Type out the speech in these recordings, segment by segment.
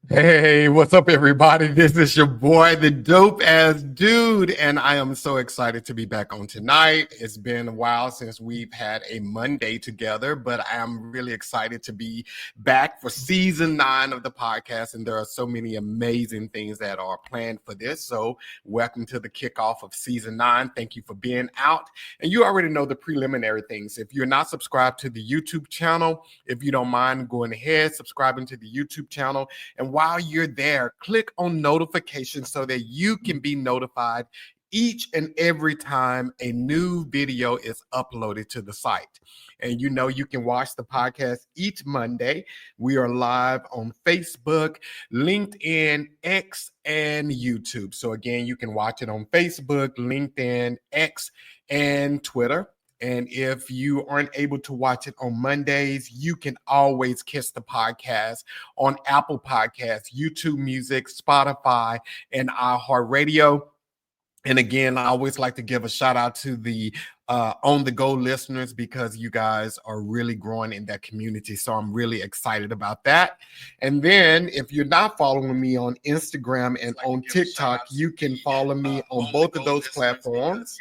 Hey, what's up, everybody? This is your boy, the dope ass dude, and I am so excited to be back on tonight. It's been a while since we've had a Monday together, but I am really excited to be back for season 9 of the podcast. And there are so many amazing things that are planned for this. So, welcome to the kickoff of season 9. Thank you for being out. And you already know the preliminary things. If you're not subscribed to the YouTube channel, if you don't mind going ahead, subscribing to the YouTube channel. And while you're there, click on notifications so that you can be notified each and every time a new video is uploaded to the site. And you can watch the podcast each Monday. We are live on Facebook, LinkedIn, X, and YouTube. So again, you can watch it on Facebook, LinkedIn, X, and Twitter. And if you aren't able to watch it on Mondays, you can always catch the podcast on Apple Podcasts, YouTube Music, Spotify, and R.Harley. And again, I always like to give a shout out to the on the go listeners because you guys are really growing in that community. So I'm really excited about that. And then if you're not following me on Instagram and on TikTok, you can follow me on both of those platforms.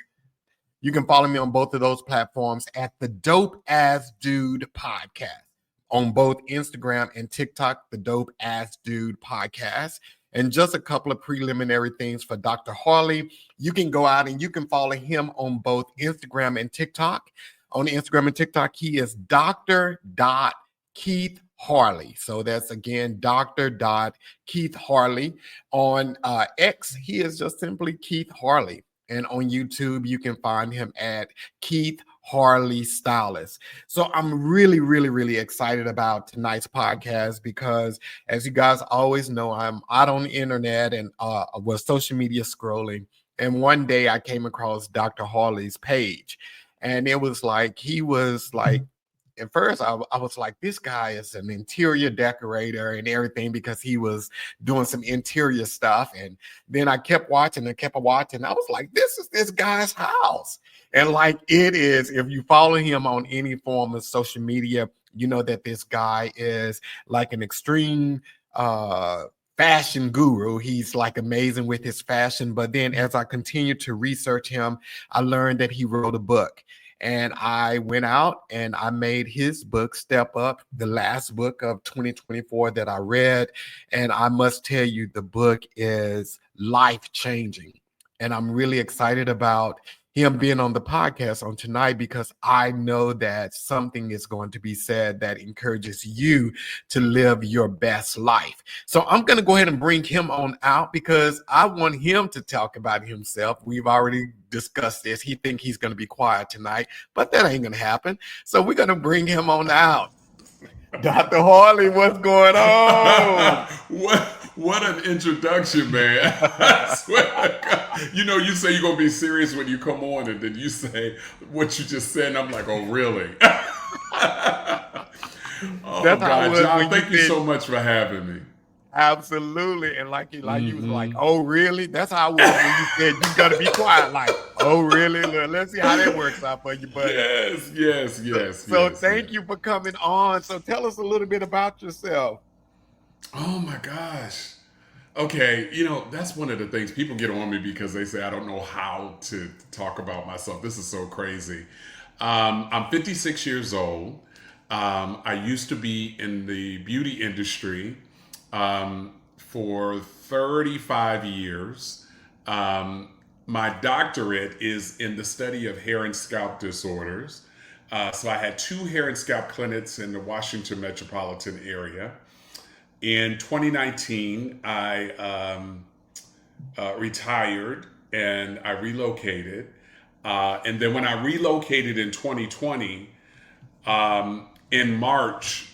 You can follow me on both of those platforms at the Dope Ass Dude Podcast on both Instagram and TikTok, the Dope Ass Dude Podcast. And just a couple of preliminary things for Dr. Harley. You can go out and you can follow him on both Instagram and TikTok. On Instagram and TikTok, he is Dr. Keith Harley. So that's again Dr. Keith Harley. On X, he is just simply Keith Harley. And on YouTube, you can find him at Keith Harley Stylist. So I'm really, really, really excited about tonight's podcast because, as you guys always know, I'm out on the internet and was social media scrolling. And one day I came across Dr. Harley's page, and it was like he was like at first I was like, this guy is an interior decorator and everything because he was doing some interior stuff. And then I kept watching and kept watching. I was like, this is this guy's house. And like it is, if you follow him on any form of social media, you know that this guy is like an extreme fashion guru. He's like amazing with his fashion. But then as I continued to research him, I learned that he wrote a book. And I went out and I made his book, Step Up, the last book of 2024 that I read. And I must tell you, the book is life-changing. And I'm really excited about him being on the podcast on tonight because I know that something is going to be said that encourages you to live your best life. So I'm going to go ahead and bring him on out because I want him to talk about himself. We've already discussed this. He think he's going to be quiet tonight, but that ain't going to happen. So we're going to bring him on out. Dr. Harley, what's going on? What an introduction, man. I swear to God. You know, you say you're going to be serious when you come on, and then you say what you just said, and I'm like, oh, really? Oh, That's how it God. was John, when you thank you said so much for having me. absolutely. And like you was like, Mm-hmm. oh, really? That's how it was when you said you got to be quiet. Like, oh, really? Let's see how that works out for you, buddy. Yes, yes, So, yes, so yes, thank yes. you for coming on. So tell us a little bit about yourself. Oh, my gosh. Okay, that's one of the things people get on me because they say I don't know how to talk about myself. This is so crazy. I'm 56 years old. I used to be in the beauty industry for 35 years. My doctorate is in the study of hair and scalp disorders. So I had 2 hair and scalp clinics in the Washington metropolitan area. In 2019, I retired and I relocated. And then when I relocated in 2020, in March,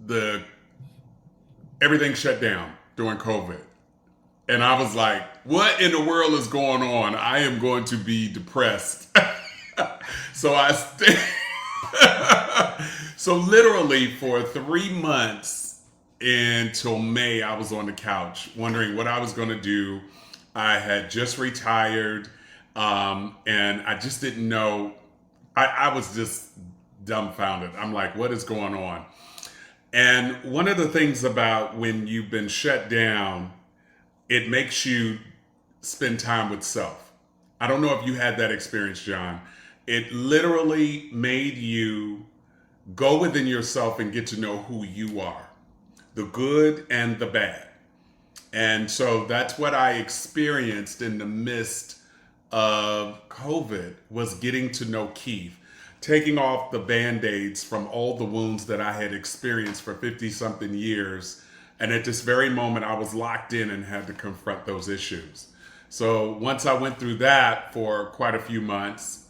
the everything shut down during COVID. And I was like, what in the world is going on? I am going to be depressed. So I stayed. So literally for 3 months until May, I was on the couch wondering what I was going to do. I had just retired, and I just didn't know. I was just dumbfounded. I'm like, what is going on? And one of the things about when you've been shut down, it makes you spend time with self. I don't know if you had that experience, John. It literally made you go within yourself and get to know who you are, the good and the bad. And so that's what I experienced in the midst of COVID was getting to know Keith, taking off the band-aids from all the wounds that I had experienced for 50 something years. And at this very moment, I was locked in and had to confront those issues. So once I went through that for quite a few months,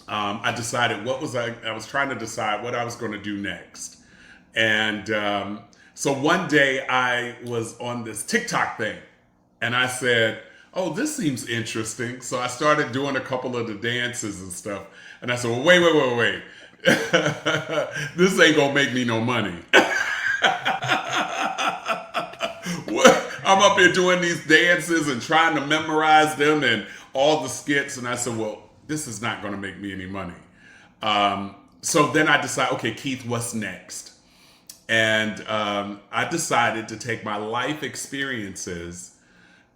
I decided I was trying to decide what I was going to do next. And so one day I was on this TikTok thing and I said, oh, this seems interesting. So I started doing a couple of the dances and stuff. And I said, well, wait. This ain't going to make me no money. I'm up here doing these dances and trying to memorize them and all the skits. And I said, well, this is not going to make me any money. So then I decided, okay, Keith, what's next? And I decided to take my life experiences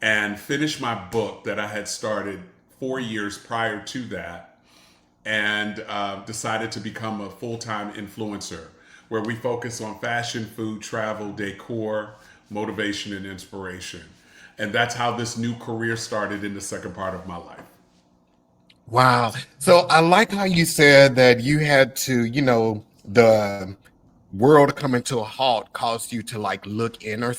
and finish my book that I had started 4 years prior to that, and decided to become a full-time influencer where we focus on fashion, food, travel, decor, motivation, and inspiration. And that's how this new career started in the second part of my life. Wow. So I like how you said that you had to, the world coming to a halt caused you to like look inner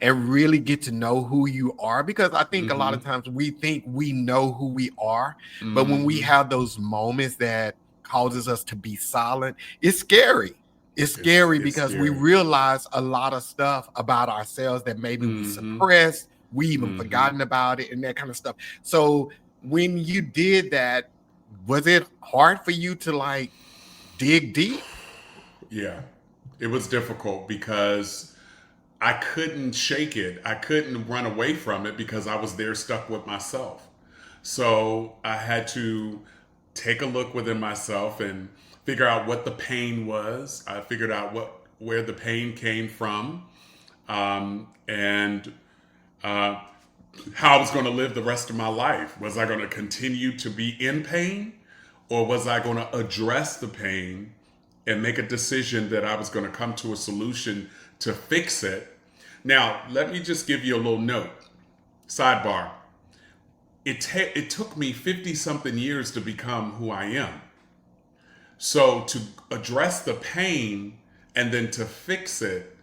and really get to know who you are, because I think a lot of Mm-hmm. times we think we know who we are, but when we Mm-hmm. have those moments that causes us to be silent, it's scary. It's scary It's because we scary. realize a lot of stuff about ourselves that maybe we Mm-hmm. suppressed, we even Mm-hmm. forgotten about it and that kind of stuff. So when you did that, was it hard for you to like dig deep? Yeah. It was difficult because I couldn't shake it. I couldn't run away from it because I was there stuck with myself. So I had to take a look within myself and figure out what the pain was. I figured out where the pain came from, and uh, how I was going to live the rest of my life. Was I going to continue to be in pain, or was I going to address the pain and make a decision that I was going to come to a solution to fix it? Now, let me just give you a little note. Sidebar. It took me 50 something years to become who I am. So to address the pain and then to fix it,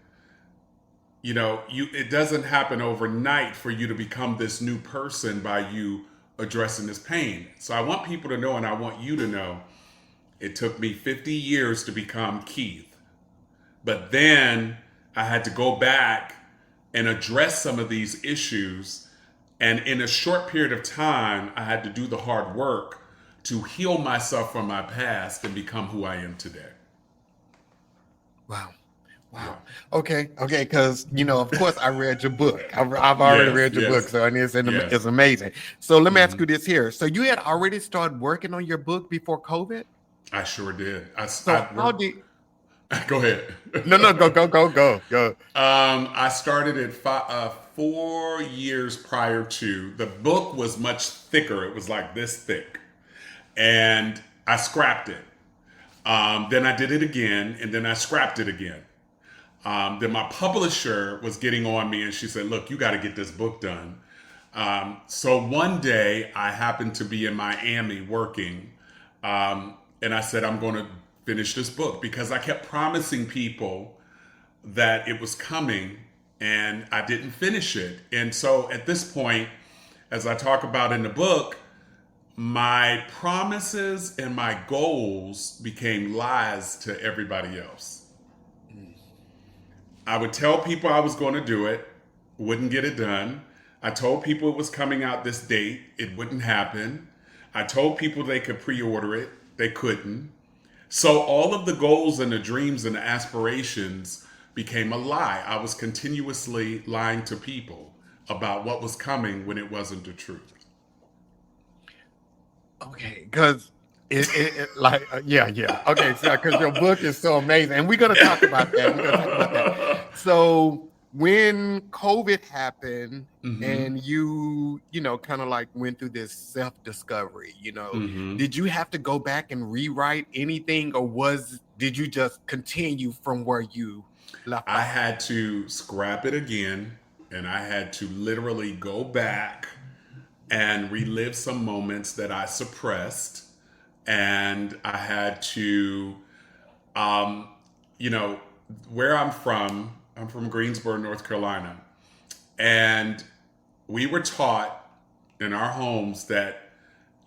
it doesn't happen overnight for you to become this new person by you addressing this pain. So I want people to know, and I want you to know, it took me 50 years to become Keith. But then I had to go back and address some of these issues. And in a short period of time, I had to do the hard work to heal myself from my past and become who I am today. Wow. Yeah. Wow. Okay. Okay. Because, of course, I read your book. I've already Yes, read your book. yes, So, and it's yes. amazing. So, let me ask Hmm. you this here. So, you had already started working on your book before COVID? I sure did. So, I how worked. did, Go ahead. no, go. I started it 4 years prior to. The book was much thicker. It was like this thick. And I scrapped it. Then I did it again, and then I scrapped it again. Then my publisher was getting on me, and she said, "Look, you got to get this book done." So one day I happened to be in Miami working, and I said, "I'm going to finish this book," because I kept promising people that it was coming, and I didn't finish it. And so at this point, as I talk about in the book, my promises and my goals became lies to everybody else. I would tell people I was going to do it, wouldn't get it done. I told people it was coming out this date, it wouldn't happen. I told people they could pre order it, they couldn't. So all of the goals and the dreams and the aspirations became a lie. I was continuously lying to people about what was coming when it wasn't the truth. Okay. Because Yeah. Okay, so because your book is so amazing, and we're gonna talk about that. We're gonna talk about that. So when COVID happened, Hmm. and you know, kind of like went through this self-discovery, you know, Hmm. did you have to go back and rewrite anything, or did you just continue from where you left I off? had to scrap it again, and I had to literally go back and relive some moments that I suppressed. And I had to, um, you know, where I'm from Greensboro, North Carolina. And we were taught in our homes that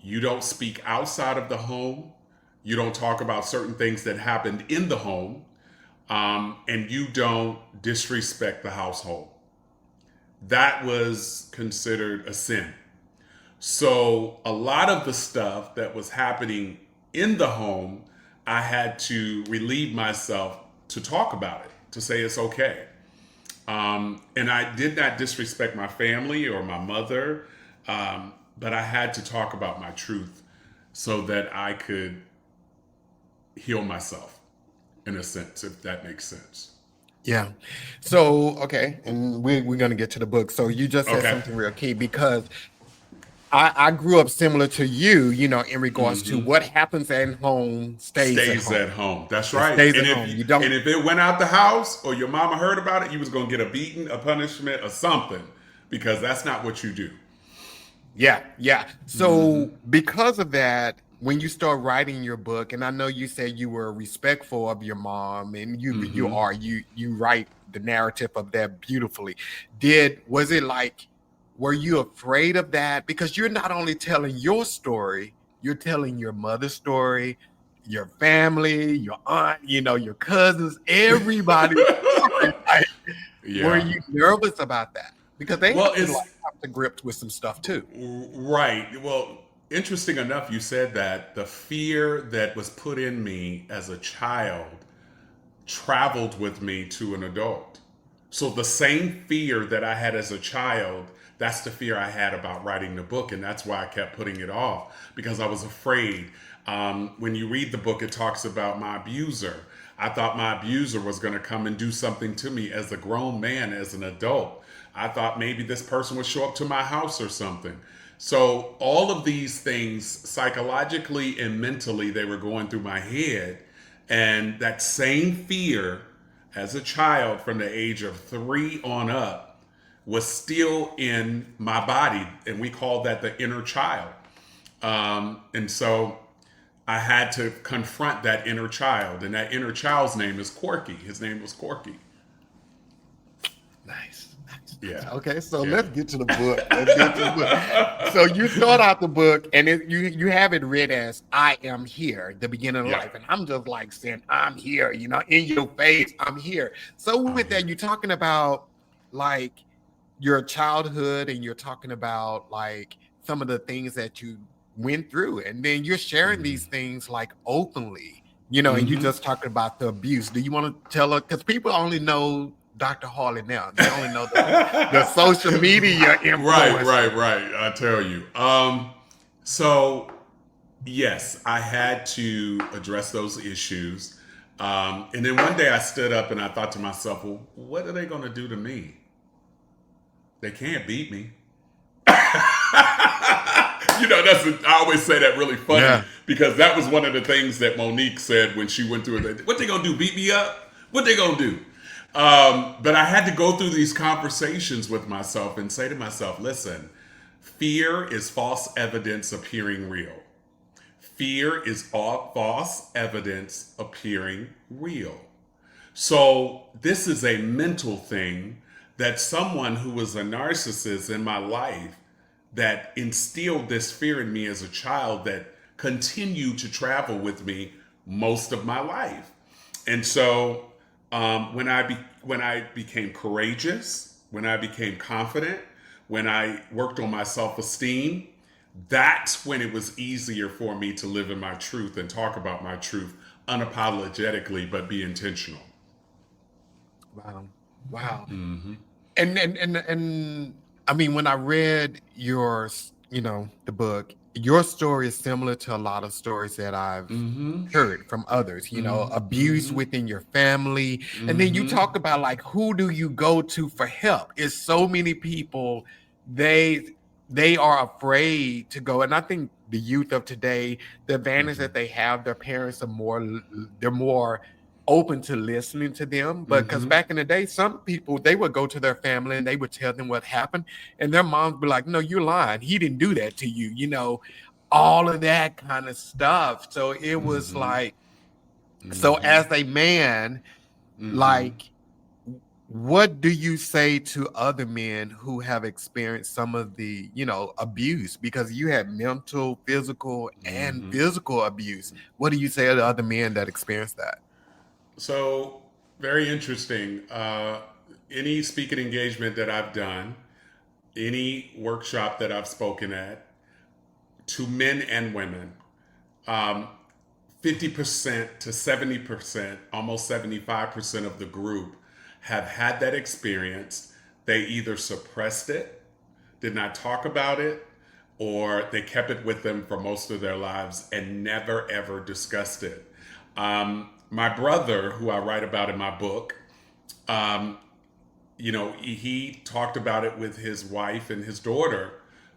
you don't speak outside of the home, you don't talk about certain things that happened in the home, and you don't disrespect the household. That was considered a sin. So a lot of the stuff that was happening in the home, I had to relieve myself to talk about it, to say it's okay. And I did not disrespect my family or my mother, but I had to talk about my truth so that I could heal myself, in a sense, if that makes sense. Yeah. So, okay, and we're gonna get to the book. So you just said Okay. something real key because I grew up similar to you know, in regards to Hmm. what happens at home stays at Stays home. at home. That's It right. stays And at home. You and don't, if it went out the house or your mama heard about it, you was gonna get a beating, a punishment, or something, because that's not what you do. yeah. So because of that, when you start writing your book, and I know you said you were respectful of your mom, and Hmm. you write the narrative of that beautifully. Was it like, were you afraid of that? Because you're not only telling your story, you're telling your mother's story, your family, your aunt, you know, your cousins, everybody's story. Like, were Yeah. you nervous about that? Because they Well, have to like it's come to grips with some stuff too. right. Well, interesting enough, you said that the fear that was put in me as a child traveled with me to an adult. So the same fear that I had as a child, that's the fear I had about writing the book, and that's why I kept putting it off because I was afraid. When you read the book, it talks about my abuser. I thought my abuser was going to come and do something to me as a grown man, as an adult. I thought maybe this person would show up to my house or something. So all of these things, psychologically and mentally, they were going through my head, and that same fear as a child from the age of 3 on up was still in my body. And we call that the inner child. And so I had to confront that inner child. And that inner child's name is Corky. His name was Corky. Nice. Nice. Yeah. Okay, so Yeah. let's get to the book. Let's get to the book. So you start out the book, and you have it read as "I am here," the beginning of Yeah. life, and I'm just like saying, "I'm here," you know, in your face, I'm here. So I'm with that, here. you're talking about like your childhood, and you're talking about like some of the things that you went through, and then you're sharing these things like openly, you know, and you Mm-hmm. just talking about the abuse. Do you want to tell us? Because people only know Dr. Harley now. They only know the social media Right, influencer. right. I tell you. So yes, I had to address those issues. And then one day I stood up and I thought to myself, well, what are they going to do to me? They can't beat me. I always say that really funny Yeah. because that was one of the things that Monique said when she went through it. What they gonna do? Beat me up? What they gonna do? But I had to go through these conversations with myself and say to myself, listen, fear is false evidence appearing real. Fear is all false evidence appearing real. So this is a mental thing that someone who was a narcissist in my life that instilled this fear in me as a child that continued to travel with me most of my life. And so when I became courageous, when I became confident, when I worked on my self esteem, that's when it was easier for me to live in my truth and talk about my truth unapologetically, but be intentional. Wow. Wow. And I mean, when I read your, you know, the book, your story is similar to a lot of stories that I've Mm-hmm. heard from others, abuse Mm-hmm. within your family. And then you Mm-hmm. talk about like, who do you go to for help? It's so many people, they they are afraid to go. And I think the youth of today, the advantage that they have, their parents are they're more open to listening to them. But because Mm-hmm. back in the day, some people, they would go to their family and they would tell them what happened, and their moms be like, no, you're lying, he didn't do that to you, all of that kind of stuff. So it was Mm-hmm. like, so Mm-hmm. as a man, Mm-hmm. like, what do you say to other men who have experienced some of the, abuse? Because you had mental, physical, and Mm-hmm. physical abuse. What do you say to other men that experienced that? So, very interesting. Any speaking engagement that I've done, any workshop that I've spoken at, to men and women, um, 50% to 70%, almost 75% of the group have had that experience. They either suppressed it, did not talk about it, or they kept it with them for most of their lives and never ever discussed it. My brother, who I write about in my book, um, he talked about it with his wife and his daughter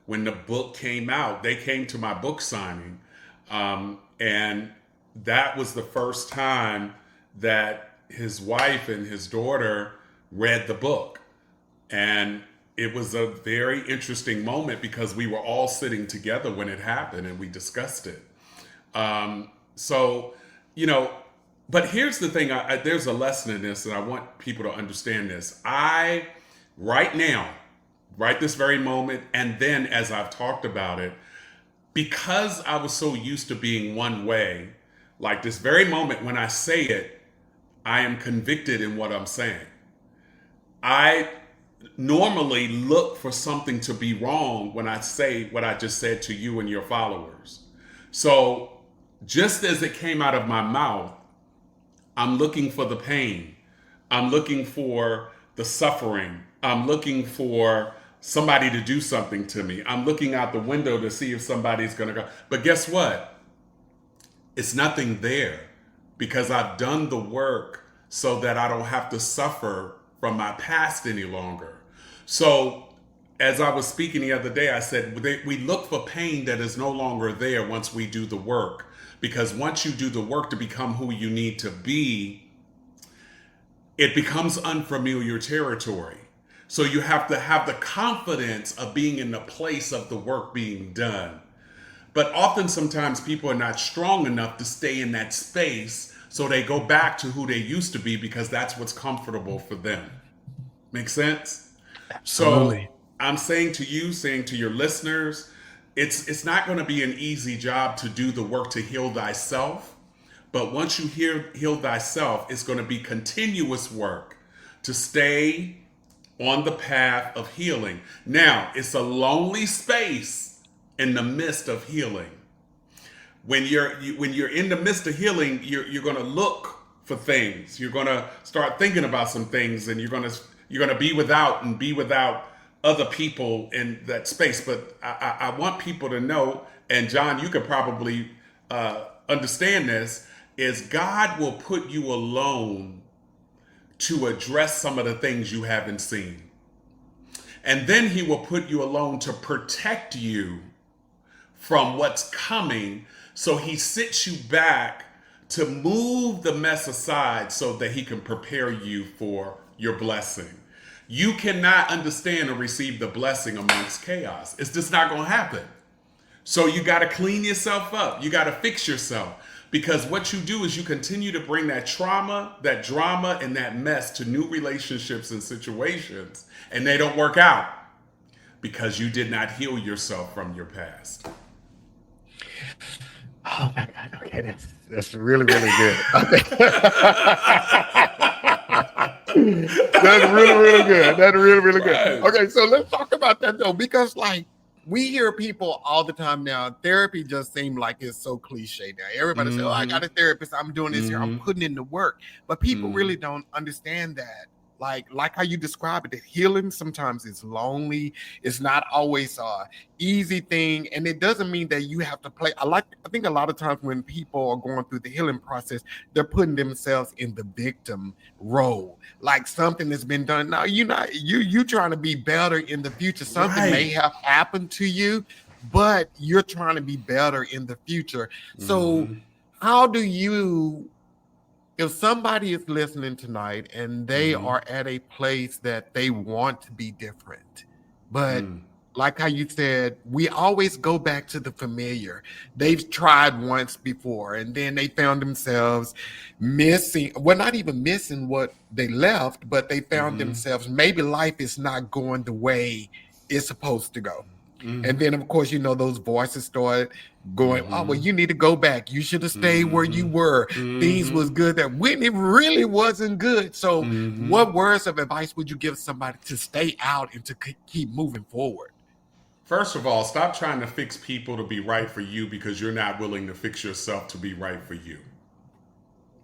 when the book came out. They came to my book signing, and that was the first time that his wife and his daughter read the book. And it was a very interesting moment because we were all sitting together when it happened and we discussed it. So, you know, but here's the thing, there's a lesson in this, and I want people to understand this. Right now, right this very moment, and then as I've talked about it, because I was so used to being one way, like this very moment when I say it, I am convicted in what I'm saying. I normally look for something to be wrong when I say what I just said to you and your followers. So just as it came out of my mouth, I'm looking for the pain. I'm looking for the suffering. I'm looking for somebody to do something to me. I'm looking out the window to see if somebody's going to go. But guess what? It's nothing there because I've done the work so that I don't have to suffer from my past any longer. So, as I was speaking the other day, I said we look for pain that is no longer there once we do the work. Because once you do the work to become who you need to be, it becomes unfamiliar territory. So you have to have the confidence of being in the place of the work being done. But often, sometimes people are not strong enough to stay in that space, so they go back to who they used to be because that's what's comfortable for them. Make sense? So Absolutely. I'm saying to you, saying to your listeners, it's not going to be an easy job to do the work to heal thyself. But once you heal thyself, it's going to be continuous work to stay on the path of healing. Now, it's a lonely space in the midst of healing. When you're in the midst of healing, you're going to look for things. You're going to start thinking about some things, and you're going to be without other people in that space. But I want people to know, and John, you could probably understand this, is God will put you alone to address some of the things you haven't seen. And then he will put you alone to protect you from what's coming. So he sits you back to move the mess aside so that he can prepare you for your blessing. You cannot understand or receive the blessing amongst chaos. It's just not going to happen. So you got to clean yourself up. You got to fix yourself. Because what you do is you continue to bring that trauma, that drama, and that mess to new relationships and situations, and they don't work out because you did not heal yourself from your past. Oh my God. Okay, that's really, really good. Okay. That's really, really good. That's really, really good. Right. Okay, so let's talk about that though, because like we hear people all the time now, therapy just seems like it's so cliche now. Everybody say, oh, I got Mm-hmm. a therapist, I'm doing this here, I'm Mm-hmm. putting in the work. But people Mm-hmm. really don't understand that like how you described it, healing sometimes is lonely. It's not always a easy thing, and it doesn't mean that you have to play. I think a lot of times when people are going through the healing process, they're putting themselves in the victim role, like something has been done. Now you're not you trying to be better in the future. Something may Right. have happened to you, but you're trying to be better in the future. So how do you, if somebody is listening tonight and they are at a place that they want to be different, but like how you said, we always go back to the familiar. They've tried once before and then they found themselves missing, well, not even missing what they left, but they found themselves, maybe life is not going the way it's supposed to go. And then, of course, those voices started going, oh, well, you need to go back. You should have stayed where you were. Things was good that when it really wasn't good. So what words of advice would you give somebody to stay out and to keep moving forward? First of all, stop trying to fix people to be right for you because you're not willing to fix yourself to be right for you.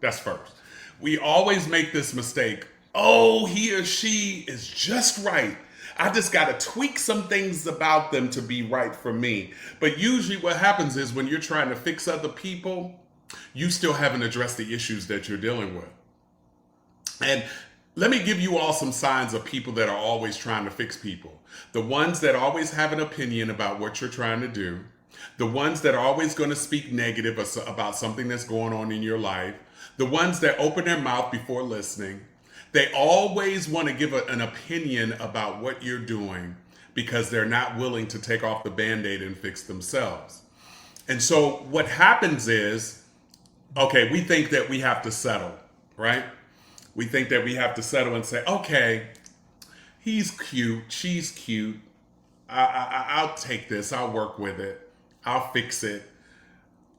That's first. We always make this mistake. Oh, he or she is just right. I just got to tweak some things about them to be right for me. But usually what happens is when you're trying to fix other people, you still haven't addressed the issues that you're dealing with. And let me give you all some signs of people that are always trying to fix people. The ones that always have an opinion about what you're trying to do. The ones that are always going to speak negative about something that's going on in your life. The ones that open their mouth before listening. They always want to give an opinion about what you're doing because they're not willing to take off the Band-Aid and fix themselves. And so what happens is, okay, we think that we have to settle, right? We think that we have to settle and say, okay, he's cute, she's cute. I'll take this, I'll work with it, I'll fix it.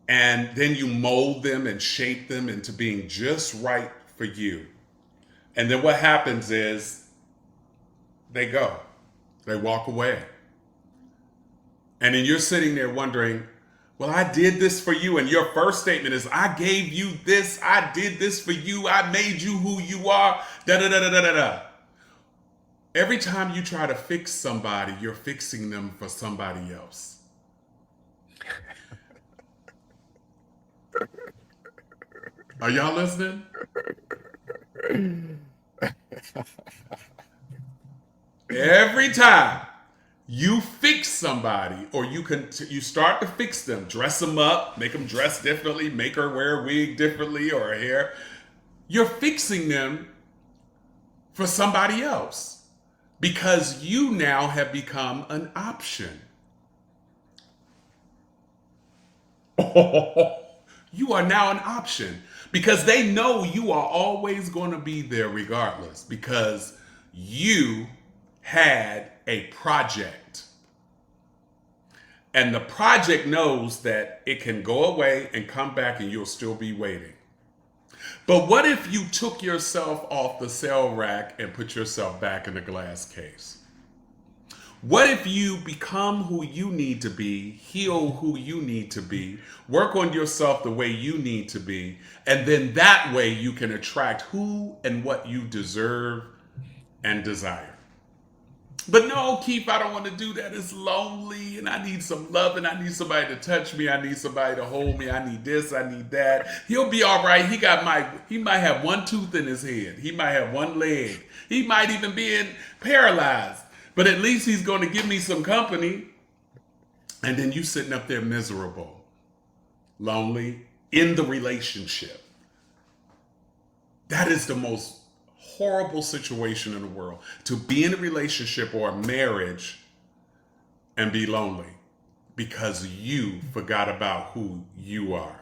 And then you mold them and shape them into being just right for you. And then what happens is they go, they walk away. And then you're sitting there wondering, well, I did this for you. And your first statement is, I gave you this, I did this for you, I made you who you are, da da da da da da. Every time you try to fix somebody, you're fixing them for somebody else. Are y'all listening? Every time you fix somebody, or you start to fix them, dress them up, make them dress differently, make her wear a wig differently or her hair, you're fixing them for somebody else because you now have become an option. You are now an option because they know you are always going to be there regardless because you had a project. And the project knows that it can go away and come back and you'll still be waiting. But what if you took yourself off the sale rack and put yourself back in the glass case? What if you become who you need to be, heal who you need to be, work on yourself the way you need to be, and then that way you can attract who and what you deserve and desire. But no, Keith, I don't want to do that. It's lonely and I need some love and I need somebody to touch me. I need somebody to hold me. I need this, I need that. He'll be all right. He might have one tooth in his head. He might have one leg. He might even be paralyzed. But at least he's going to give me some company. And then you sitting up there miserable, lonely, in the relationship. That is the most horrible situation in the world. To be in a relationship or a marriage and be lonely because you forgot about who you are.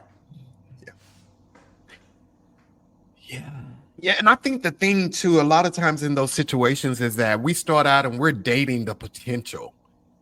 Yeah. Yeah, and I think the thing too, a lot of times in those situations is that we start out and we're dating the potential.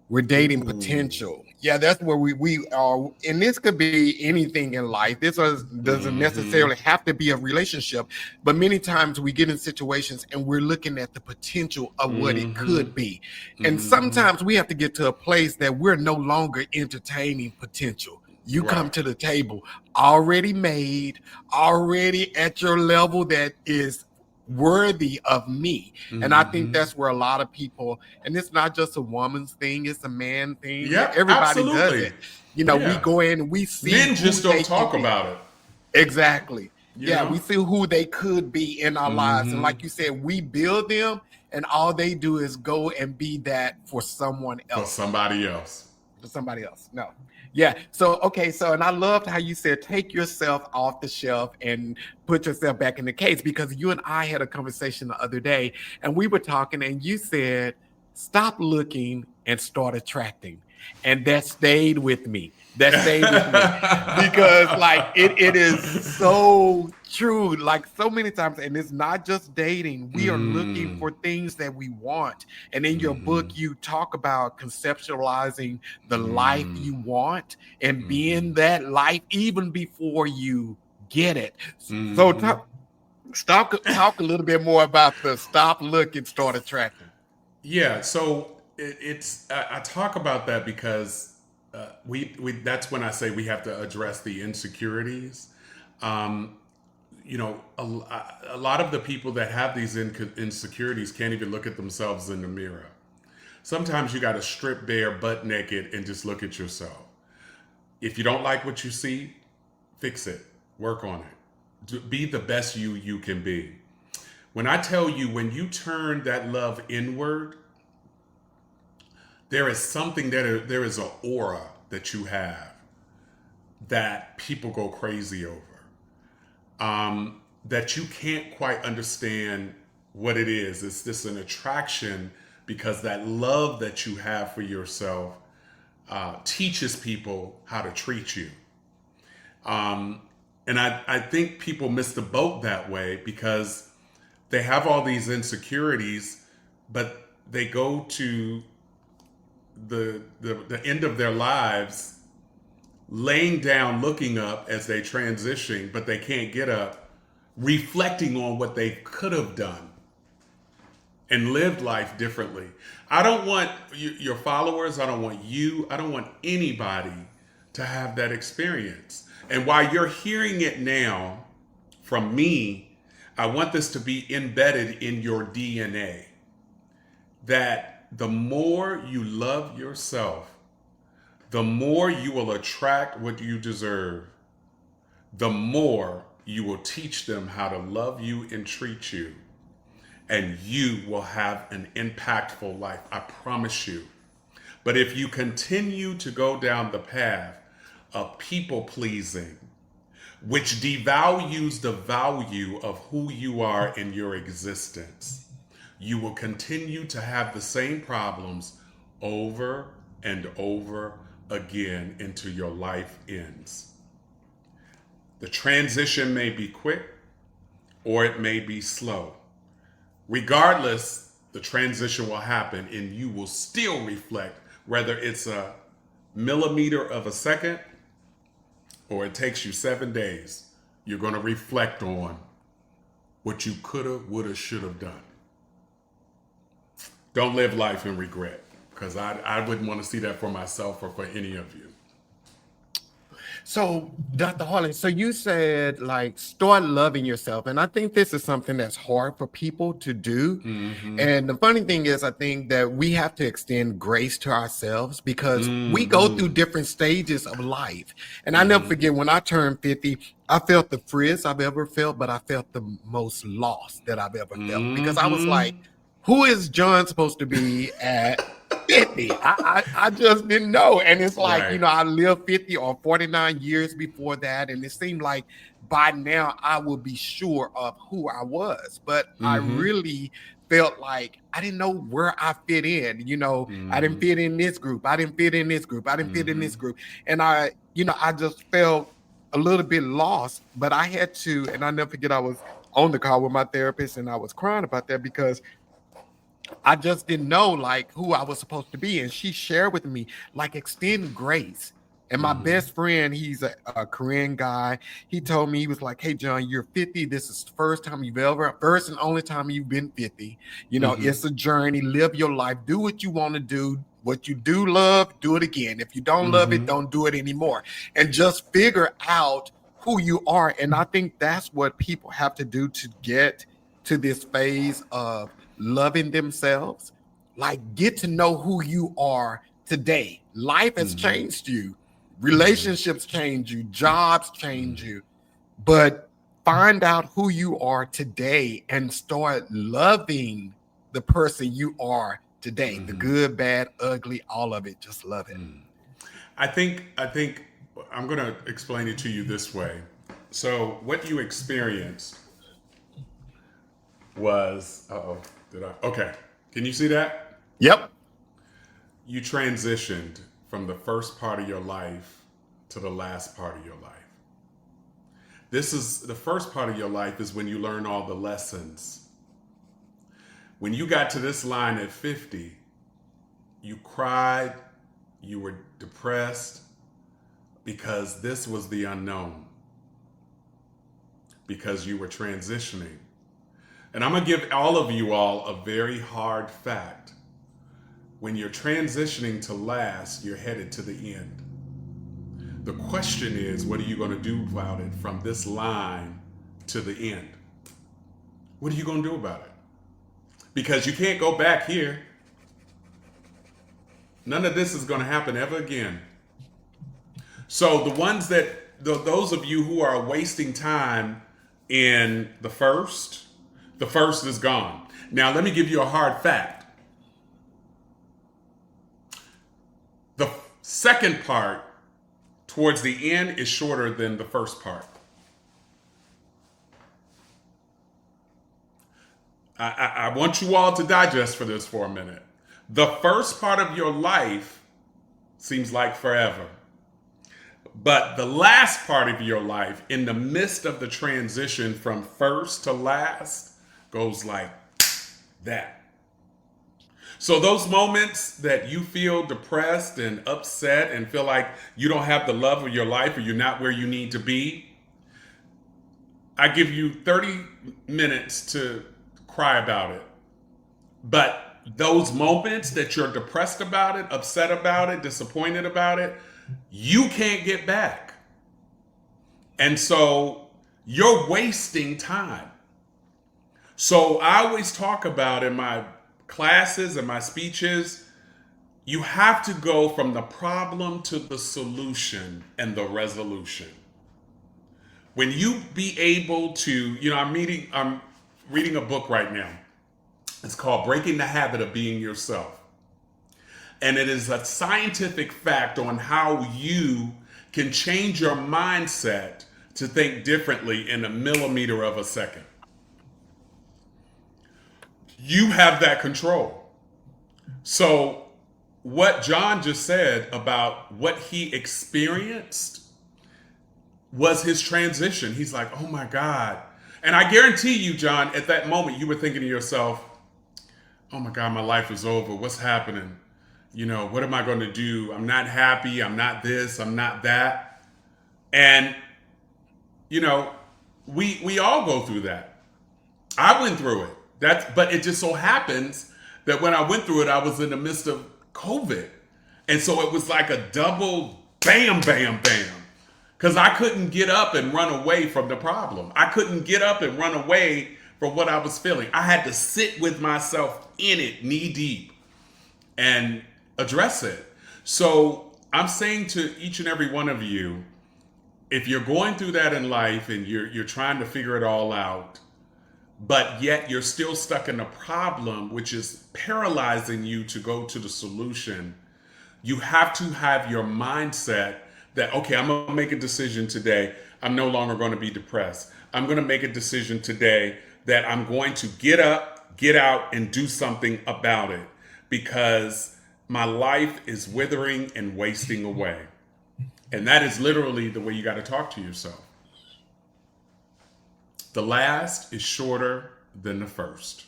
We're dating potential. Yeah, that's where we are. And this could be anything in life. This doesn't necessarily have to be a relationship, but many times we get in situations and we're looking at the potential of what it could be. And sometimes we have to get to a place that we're no longer entertaining potential. You come to the table already made, already at your level that is worthy of me. And I think Mm-hmm. that's where a lot of people, and it's not just a woman's thing, it's a man thing. Yep, Everybody does absolutely. it. We Yeah. go in and we see Men who just don't they can talk be. about it, Exactly. you Yeah, know? we see who they could be in our lives. And Mm-hmm. like you said, we build them, and all they do is go and be that for someone For else. somebody else. For somebody else. No. Yeah. So, okay. So, and I loved how you said, take yourself off the shelf and put yourself back in the case, because you and I had a conversation the other day and we were talking and you said, stop looking and start attracting. And that stayed with me. That stayed with me because like it is so true, like so many times. And it's not just dating. We are looking Mm, for things that we want. And in your book, mm-hmm, you talk about conceptualizing the life mm, you want and mm-hmm, being that life even before you get it. So mm-hmm. talk a little bit more about the stop looking, start attracting. Yeah, so I talk about that because we that's when I say we have to address the insecurities. Um, a lot of the people that have these insecurities can't even look at themselves in the mirror. Sometimes you got to strip bare, butt naked, and just look at yourself. If you don't like what you see, fix it, work on it. Be the best you can be. When I tell you, when you turn that love inward, there is something there is an aura that you have that people go crazy over. That you can't quite understand what it is. It's just an attraction because that love that you have for yourself teaches people how to treat you. And I think people miss the boat that way because they have all these insecurities, but they go to the end of their lives laying down, looking up as they transition, but they can't get up, reflecting on what they could have done and lived life differently. I don't want your followers, I don't want you, I don't want anybody to have that experience. And while you're hearing it now from me, I want this to be embedded in your DNA that the more you love yourself, the more you will attract what you deserve, the more you will teach them how to love you and treat you. And you will have an impactful life, I promise you. But if you continue to go down the path of people pleasing, which devalues the value of who you are in your existence, you will continue to have the same problems over and over again until your life ends. The transition may be quick or it may be slow. Regardless, the transition will happen and you will still reflect, whether it's a millimeter of a second or it takes you 7 days. You're going to reflect on what you coulda, woulda, shoulda done. Don't live life in regret, because I wouldn't want to see that for myself or for any of you. So, Dr. Harley, so you said like start loving yourself. And I think this is something that's hard for people to do. Mm-hmm. And the funny thing is, I think that we have to extend grace to ourselves because we go through Mm-hmm. different stages of life. And I never Mm-hmm. forget when I turned 50, I felt the freest I've ever felt, but I felt the most lost that I've ever felt because I was like, Mm-hmm. who is John supposed to be at 50? I just didn't know. And it's like, Right. I lived 50 or 49 years before that. And it seemed like by now I would be sure of who I was. But I Mm-hmm. really felt like I didn't know where I fit in. I didn't Mm-hmm. fit in this group. I didn't fit in this group. I didn't fit in Mm-hmm. this group. And I just felt a little bit lost. But I had to, and I never forget, I was on the call with my therapist and I was crying about that because I just didn't know like who I was supposed to be. And she shared with me like extend grace. And my Mm-hmm. best friend, he's a Korean guy. He told me, he was like, hey, John, you're 50. This is the first and only time you've been 50. Mm-hmm. It's a journey. Live your life. Do what you want to do. What you do love, do it again. If you don't love it, Mm-hmm. don't do it anymore. And just figure out who you are. And I think that's what people have to do to get to this phase of loving themselves, like get to know who you are today. Life has changed you. Relationships change you, jobs change you, but find out who you are today and start loving the person you are today. The good, bad, ugly, all of it. Just love it. I think I'm going to explain it to you this way. So what you experienced was, uh-oh, did I? Okay. Can you see that? Yep. You transitioned from the first part of your life to the last part of your life. This is the first part of your life is when you learn all the lessons. When you got to this line at 50, you cried, you were depressed because this was the unknown, because you were transitioning. And I'm going to give all of you all a very hard fact. When you're transitioning to last, you're headed to the end. The question is, what are you going to do about it from this line to the end? What are you going to do about it? Because you can't go back here. None of this is going to happen ever again. So those of you who are wasting time in the first is gone. Now, let me give you a hard fact. The second part towards the end is shorter than the first part. I want you all to digest for this for a minute. The first part of your life seems like forever. But the last part of your life, in the midst of the transition from first to last, goes like that. So those moments that you feel depressed and upset and feel like you don't have the love of your life or you're not where you need to be, I give you 30 minutes to cry about it. But those moments that you're depressed about it, upset about it, disappointed about it, you can't get back. And so you're wasting time. So I always talk about in my classes and my speeches, you have to go from the problem to the solution and the resolution. When you be able to, I'm reading a book right now. It's called Breaking the Habit of Being Yourself. And it is a scientific fact on how you can change your mindset to think differently in a millimeter of a second. You have that control. So what John just said about what he experienced was his transition. He's like, oh my God. And I guarantee you, John, at that moment, you were thinking to yourself, oh my God, my life is over. What's happening? What am I going to do? I'm not happy. I'm not this. I'm not that. And, we all go through that. I went through it. But it just so happens that when I went through it, I was in the midst of COVID. And so it was like a double bam, bam, bam. Because I couldn't get up and run away from the problem. I couldn't get up and run away from what I was feeling. I had to sit with myself in it, knee deep, and address it. So I'm saying to each and every one of you, if you're going through that in life and you're trying to figure it all out, but yet you're still stuck in a problem, which is paralyzing you to go to the solution, you have to have your mindset that, okay, I'm going to make a decision today. I'm no longer going to be depressed. I'm going to make a decision today that I'm going to get up, get out, and do something about it because my life is withering and wasting away. And that is literally the way you got to talk to yourself. The last is shorter than the first.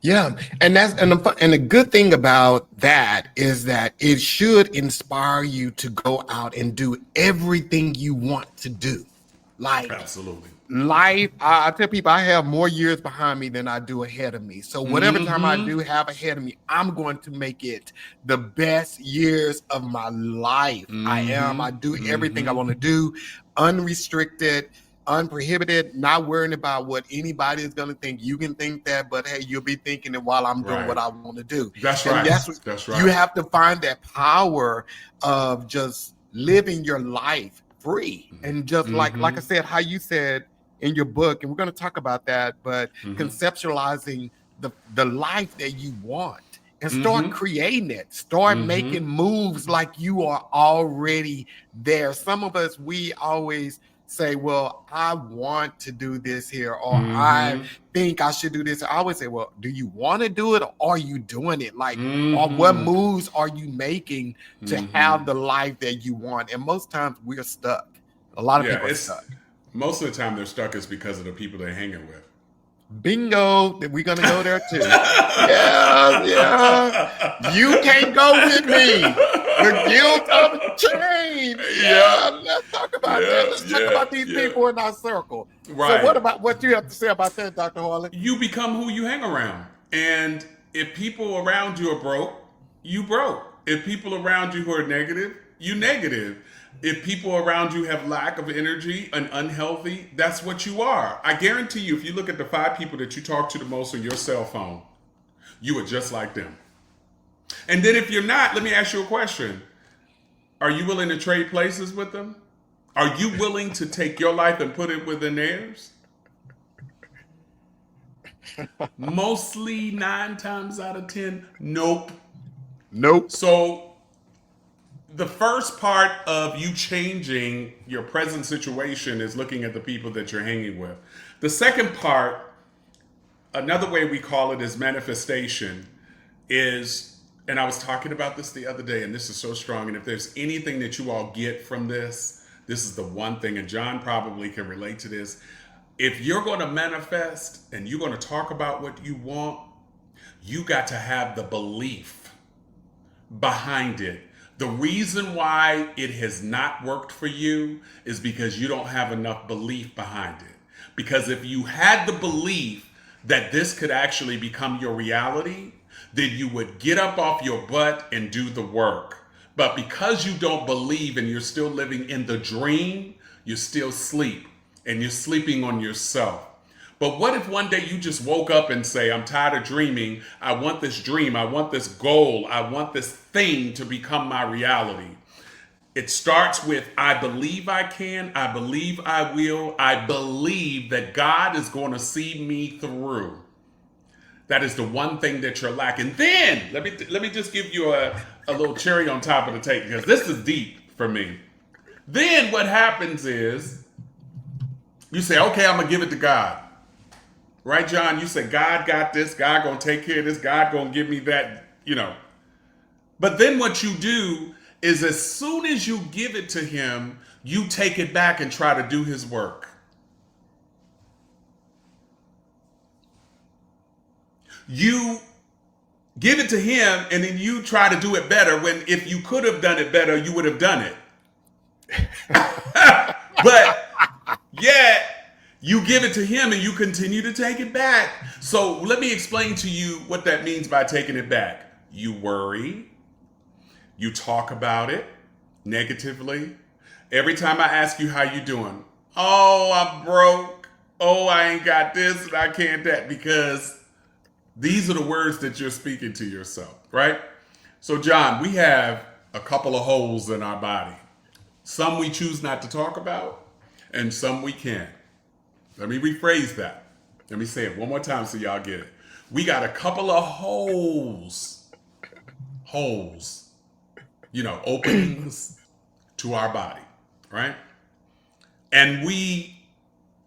Yeah, and the good thing about that is that it should inspire you to go out and do everything you want to do. Like absolutely. Life, I tell people I have more years behind me than I do ahead of me. So whatever time I do have ahead of me, I'm going to make it the best years of my life. I do everything I want to do, unrestricted. unprohibited, not worrying about what anybody is going to think. You can think that, but hey, you'll be thinking it while I'm doing what Right. I want to do. That's And right. that's what That's you right. have to find, that power of just living your life free. And just like I Mm-hmm. said, how you said in your book, and we're going to talk about that, but Mm-hmm. conceptualizing the life that you want and start Mm-hmm. creating it, start Mm-hmm. making moves like you are already there. Some of us, we always say, well, I want to do this here, or I Mm-hmm. think I should do this. I always say, well, do you want to do it, or are you doing it? Like, or what Mm-hmm. moves are you making to Mm-hmm. have the life that you want? And most times we're stuck. A lot of Yeah, people are it's stuck. most of the time they're stuck is because of the people they're hanging with. Bingo, that we're gonna go there too. Yeah, yeah. You can't go with me. The guilt of change. Yeah, Yeah, let's talk about that. yeah, Let's talk yeah, about these yeah. people in our circle. So, Right. what about what you have to say about that, Dr. Harley? You become who you hang around. And if people around you are broke, you broke. If people around you who are negative, you negative. If people around you have lack of energy and unhealthy, that's what you are. I guarantee you, if you look at the 5 people that you talk to the most on your cell phone, you are just like them. And then if you're not, let me ask you a question. Are you willing to trade places with them? Are you willing to take your life and put it within theirs? Mostly 9 times out of 10, nope. Nope. So the first part of you changing your present situation is looking at the people that you're hanging with. The second part, another way we call it is manifestation, is, and I was talking about this the other day, and this is so strong. And if there's anything that you all get from this, this is the one thing, and John probably can relate to this. If you're going to manifest and you're going to talk about what you want, you got to have the belief behind it. The reason why it has not worked for you is because you don't have enough belief behind it. Because if you had the belief that this could actually become your reality, then you would get up off your butt and do the work. But because you don't believe and you're still living in the dream, you still sleep and you're sleeping on yourself. But what if one day you just woke up and say, I'm tired of dreaming. I want this dream. I want this goal. I want this thing to become my reality. It starts with, I believe I can. I believe I will. I believe that God is going to see me through. That is the one thing that you're lacking. Then let me just give you a little cherry on top of the cake, because this is deep for me. Then what happens is you say, okay, I'm gonna give it to God. Right, John? You say, God got this, God gonna take care of this, God gonna give me that. But then what you do is, as soon as you give it to him, you take it back and try to do his work. You give it to him and then you try to do it better, when if you could have done it better, you would have done it. But yet, you give it to him and you continue to take it back. So let me explain to you what that means by taking it back. You worry. You talk about it negatively. Every time I ask you how you doing, oh, I'm broke. Oh, I ain't got this and I can't that, because these are the words that you're speaking to yourself, right? So, John, we have a couple of holes in our body. Some we choose not to talk about, and some we can. Let me rephrase that. Let me say it one more time so y'all get it. We got a couple of holes, openings to our body, right? And we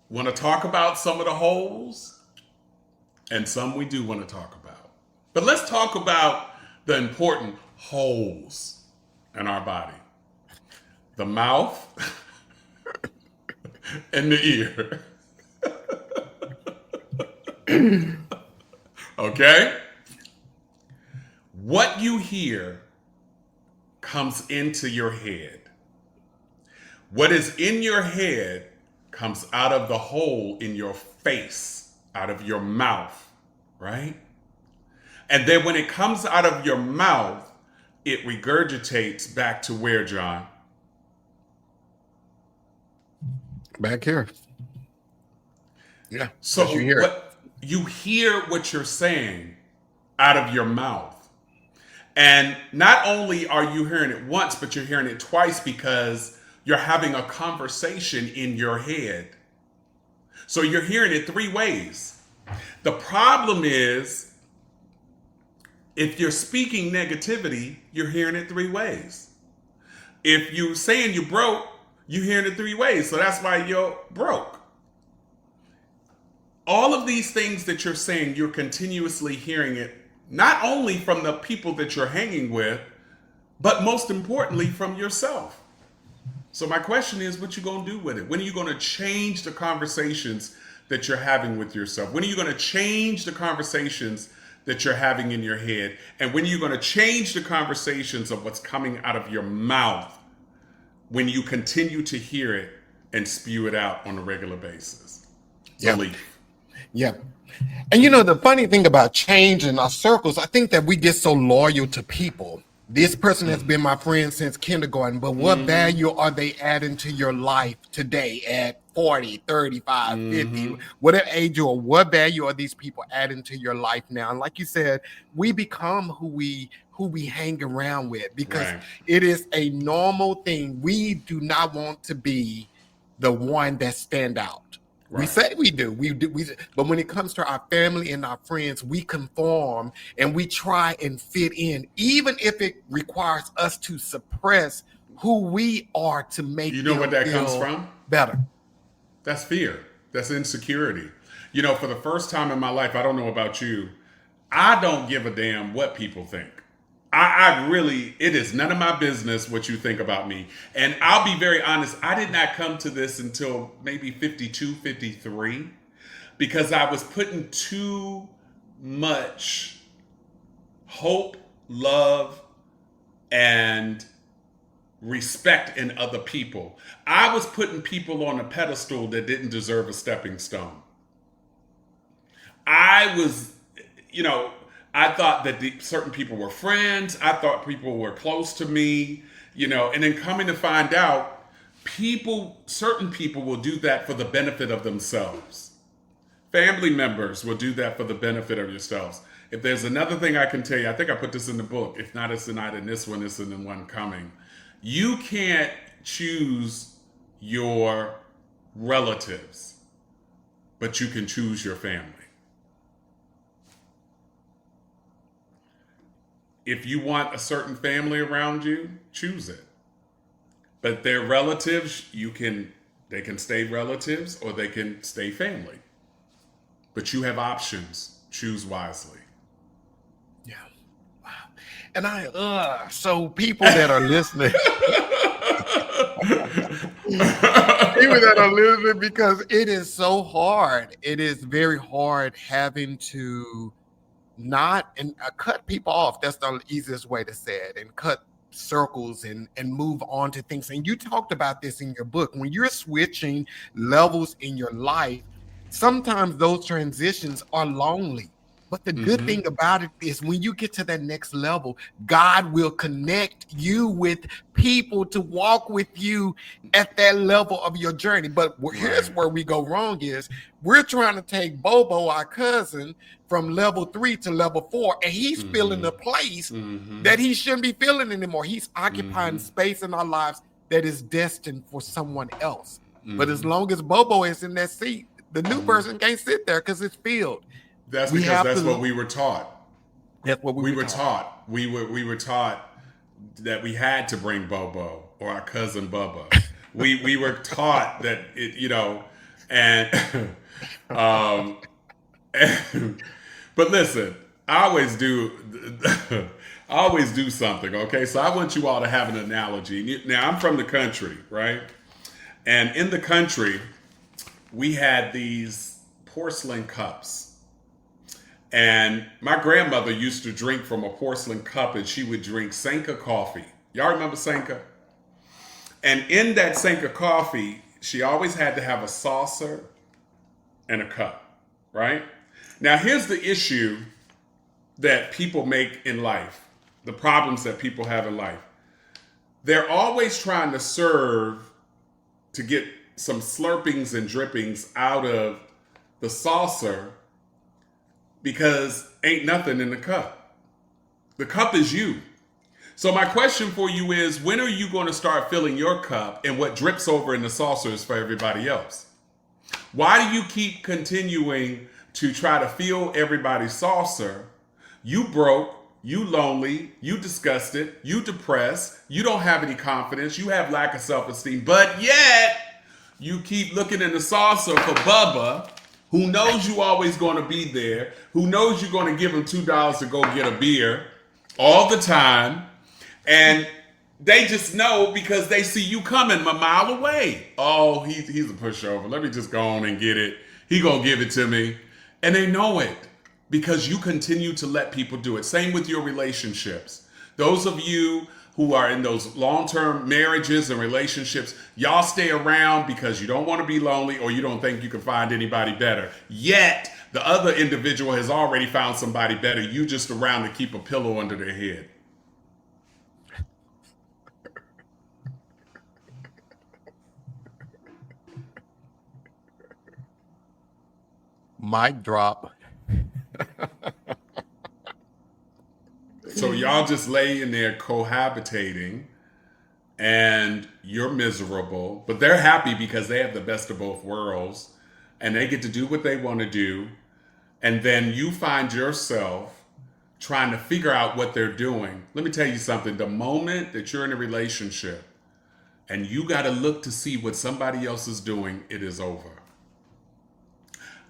want to talk about some of the holes, and some we do want to talk about. But let's talk about the important holes in our body: the mouth and the ear. Okay? What you hear comes into your head. What is in your head comes out of the hole in your face, out of your mouth, right? And then when it comes out of your mouth, it regurgitates back to where, John? Back here. Yeah, because you So hear it. what you hear what you're saying out of your mouth. And not only are you hearing it once, but you're hearing it twice because you're having a conversation in your head. So you're hearing it three ways. The problem is if you're speaking negativity, you're hearing it three ways. If you're saying you broke, you're hearing it three ways. So that's why you're broke. All of these things that you're saying, you're continuously hearing it, not only from the people that you're hanging with, but most importantly from yourself. So my question is, what you gonna do with it? When are you gonna change the conversations that you're having with yourself? When are you gonna change the conversations that you're having in your head? And when are you gonna change the conversations of what's coming out of your mouth when you continue to hear it and spew it out on a regular basis? It's a Yeah. leap. Yeah. And the funny thing about change in our circles, I think that we get so loyal to people. This person has been my friend since kindergarten, but what value are they adding to your life today at 40, 35, 50, whatever age you are? What value are these people adding to your life now? And like you said, we become who we hang around with because Right. it is a normal thing. We do not want to be the one that stand out. We Right. say we do, but when it comes to our family and our friends, we conform and we try and fit in, even if it requires us to suppress who we are to You make know what them that comes feel from? better. That's fear. That's insecurity. You know, for the first time in my life, I don't know about you, I don't give a damn what people think. I really, it is none of my business what you think about me. And I'll be very honest, I did not come to this until maybe 52, 53, because I was putting too much hope, love, and respect in other people. I was putting people on a pedestal that didn't deserve a stepping stone. I was, you know, I thought that certain people were friends. I thought people were close to me, and then coming to find out, certain people will do that for the benefit of themselves. Family members will do that for the benefit of yourselves. If there's another thing I can tell you, I think I put this in the book. If not, it's not in this one, it's in the one coming. You can't choose your relatives, but you can choose your family. If you want a certain family around you, choose it. But their relatives, they can stay relatives or they can stay family. But you have options. Choose wisely. Yeah. Wow. And so people that are listening, people that are listening, because it is so hard. It is very hard having to not and cut people off. That's the easiest way to say it, and cut circles and move on to things. And you talked about this in your book. When you're switching levels in your life, sometimes those transitions are lonely. But the good Mm-hmm. thing about it is when you get to that next level, God will connect you with people to walk with you at that level of your journey. But here's Right. where we go wrong is we're trying to take Bobo, our cousin, from level 3 to level 4, and he's filling Mm-hmm. a place Mm-hmm. that he shouldn't be filling anymore. He's occupying Mm-hmm. space in our lives that is destined for someone else. But as Mm-hmm. long as Bobo is in that seat, the new Mm-hmm. person can't sit there because it's filled. That's We because have that's what to. we were taught. That's what we We were were taught. taught. We were taught that we had to bring Bobo or our cousin Bubba. We were taught that and um, but listen, I always do. I always do something. Okay, so I want you all to have an analogy. Now I'm from the country, right? And in the country, we had these porcelain cups. And my grandmother used to drink from a porcelain cup and she would drink Sanka coffee. Y'all remember Sanka? And in that Sanka coffee, she always had to have a saucer and a cup, right? Now, here's the issue that people make in life, the problems that people have in life. They're always trying to serve to get some slurpings and drippings out of the saucer because ain't nothing in the cup. The cup is you. So my question for you is, when are you going to start filling your cup, and what drips over in the saucer is for everybody else? Why do you keep continuing to try to fill everybody's saucer? You broke, you lonely, you disgusted, you depressed, you don't have any confidence, you have lack of self-esteem, but yet you keep looking in the saucer for Bubba, who knows you always going to be there, who knows you're going to give him $2 to go get a beer all the time, and they just know because they see you coming a mile away. Oh, he's a pushover. Let me just go on and get it. He gonna give it to me. And they know it because you continue to let people do it. Same with your relationships. Those of you who are in those long-term marriages and relationships, y'all stay around because you don't want to be lonely or you don't think you can find anybody better. Yet, the other individual has already found somebody better. You just around to keep a pillow under their head. Mic drop. So y'all just lay in there cohabitating and you're miserable, but they're happy because they have the best of both worlds and they get to do what they want to do. And then you find yourself trying to figure out what they're doing. Let me tell you something. The moment that you're in a relationship and you got to look to see what somebody else is doing, it is over.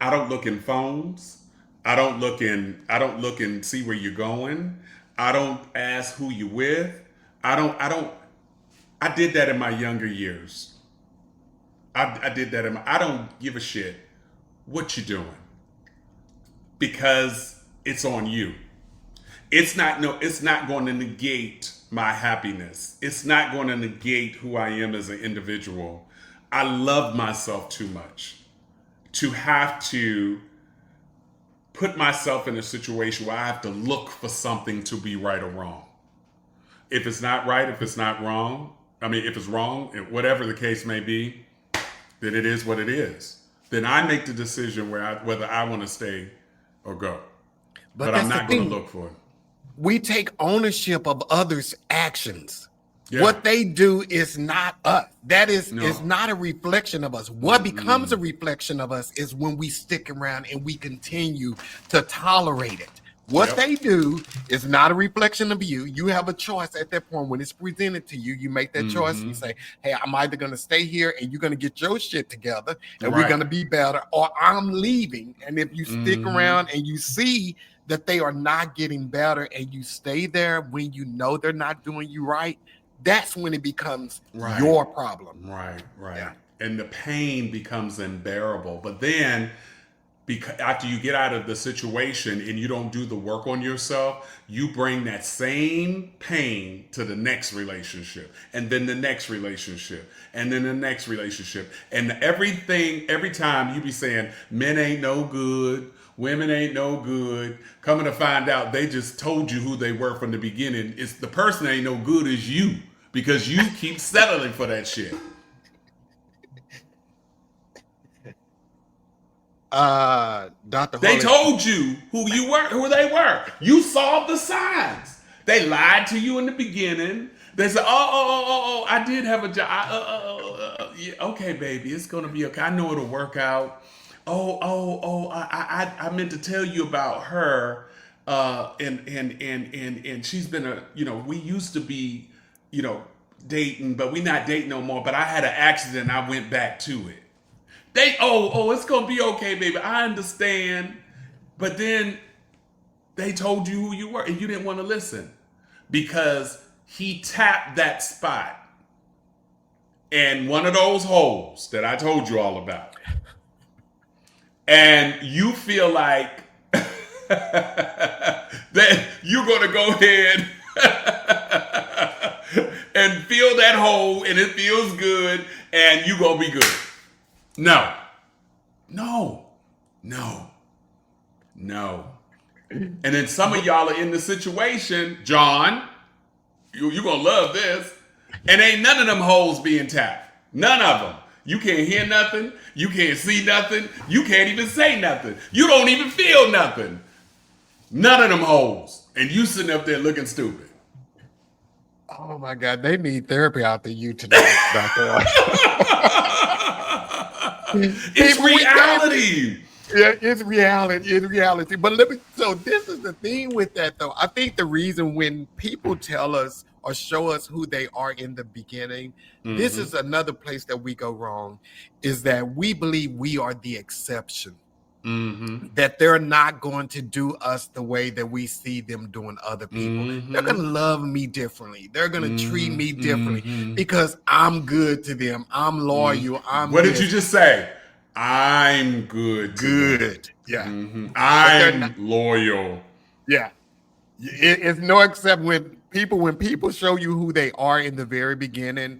I don't look in phones. I don't look and see where you're going. I don't ask who you with. I did that in my younger years. I did that I don't give a shit what you're doing because it's on you. It's not going to negate my happiness. It's not going to negate who I am as an individual. I love myself too much to have to put myself in a situation where I have to look for something to be right or wrong. If it's not right, if it's not wrong, if it's wrong, whatever the case may be, then it is what it is. Then I make the decision whether I want to stay or go. But I'm not going to look for it. We take ownership of others' actions. Yeah. What they do is not us. That is not a reflection of us. What becomes a reflection of us is when we stick around and we continue to tolerate it. What they do is not a reflection of you. You have a choice at that point when it's presented to you. You make that choice and you say, hey, I'm either going to stay here and you're going to get your shit together and we're going to be better, or I'm leaving. And if you stick around and you see that they are not getting better and you stay there when you know they're not doing you right, that's when it becomes your problem. Right. Yeah. And the pain becomes unbearable. But then after you get out of the situation and you don't do the work on yourself, you bring that same pain to the next relationship, and then the next relationship, and then the next relationship. And every time you be saying, men ain't no good, women ain't no good, coming to find out they just told you who they were from the beginning. It's the person that ain't no good is you, because you keep settling for that shit. Dr. They Harley, told you who they were. You saw the signs. They lied to you in the beginning. They said, I did have a job. Yeah, okay, baby, it's gonna be okay. I know it'll work out. I meant to tell you about her. And she's been we used to be, dating, but we not dating no more. But I had an accident and I went back to it. It's gonna be okay, baby. I understand. But then they told you who you were and you didn't want to listen because he tapped that spot in one of those holes that I told you all about. And you feel like that you're going to go ahead and fill that hole and it feels good and you're going to be good. No. And then some of y'all are in the situation, John, you're going to love this, and ain't none of them holes being tapped. None of them. You can't hear nothing. You can't see nothing. You can't even say nothing. You don't even feel nothing. None of them hoes. And you sitting up there looking stupid. Oh my God, they need therapy out the you tonight, Doctor. It's People, we can't. reality. Yeah, it's reality. It's reality. But let me. So this is the thing with that, though. I think the reason when people tell us or show us who they are in the beginning, this Mm-hmm. is another place that we go wrong. Is that we believe we are the exception. Mm-hmm. That they're not going to do us the way that we see them doing other people. They're going Mm-hmm. to love me differently. They're going to treat me differently Mm-hmm. because I'm good to them. I'm loyal. I'm What did you this just say? I'm good to them. good. Yeah. But they're not. I'm loyal. Yeah. It's no except when people show you who they are in the very beginning,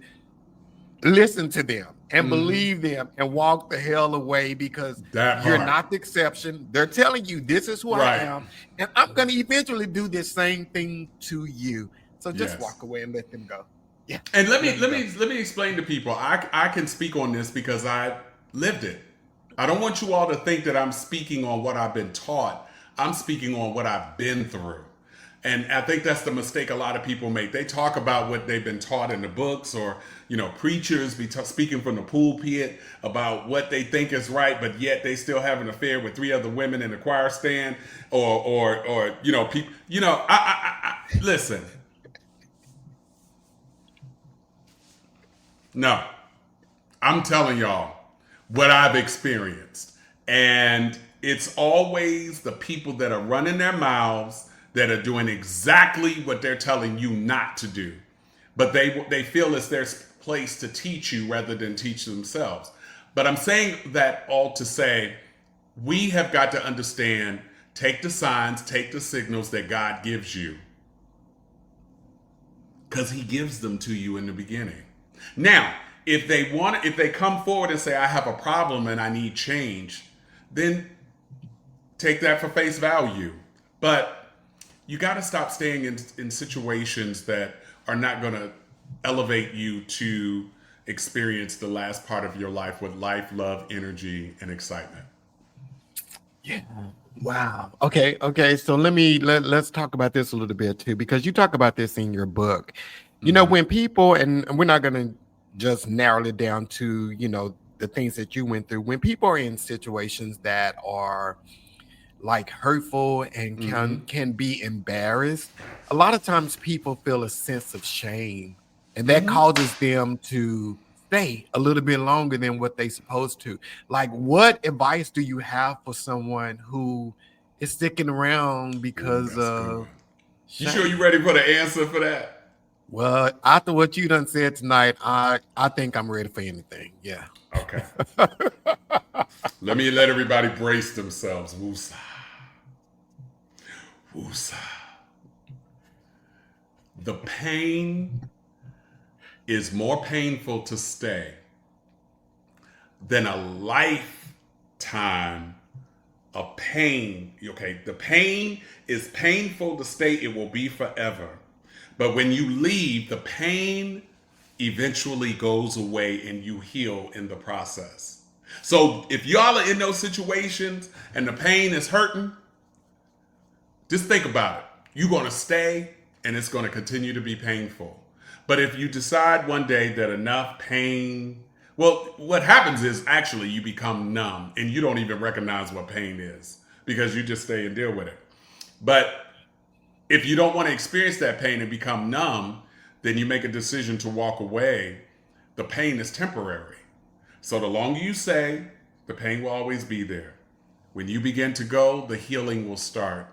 listen to them and believe them and walk the hell away because That you're part. not the exception. They're telling you this is who I Right. am, and I'm going to eventually do the same thing to you. So just Yes. walk away and let them go. Yeah, And let me let them let go. me let me explain to people. I can speak on this because I lived it. I don't want you all to think that I'm speaking on what I've been taught. I'm speaking on what I've been through. And I think that's the mistake a lot of people make. They talk about what they've been taught in the books, or preachers be speaking from the pulpit about what they think is right, but yet they still have an affair with three other women in the choir stand, or people. Listen. No, I'm telling y'all what I've experienced. And it's always the people that are running their mouths that are doing exactly what they're telling you not to do. But they feel it's their place to teach you rather than teach themselves. But I'm saying that all to say we have got to understand, take the signs, take the signals that God gives you. Because he gives them to you in the beginning. Now, if they come forward and say, I have a problem and I need change, then take that for face value. But you got to stop staying in situations that are not going to elevate you to experience the last part of your life with life, love, energy, and excitement. Yeah. Wow. Okay. So let's talk about this a little bit too, because you talk about this in your book. When people, and we're not gonna just narrow it down to, the things that you went through. When people are in situations that are like hurtful and Mm-hmm. can be embarrassed, a lot of times people feel a sense of shame, and that Mm-hmm. causes them to stay a little bit longer than what they supposed to. Like, what advice do you have for someone who is sticking around Ooh, because that's a good one. of You sure you shame? ready for the answer for that? Well, after what you done said tonight, I think I'm ready for anything. Yeah. Okay. Let everybody brace themselves. Woosah. Woosah. The pain is more painful to stay than a lifetime of pain. Okay, the pain is painful to stay, it will be forever. But when you leave, the pain eventually goes away and you heal in the process. So if y'all are in those situations and the pain is hurting, just think about it. You're going to stay and it's going to continue to be painful. But if you decide one day that enough pain, well, what happens is actually you become numb and you don't even recognize what pain is because you just stay and deal with it. But if you don't want to experience that pain and become numb, then you make a decision to walk away. The pain is temporary. So the longer you stay, the pain will always be there. When you begin to go, the healing will start.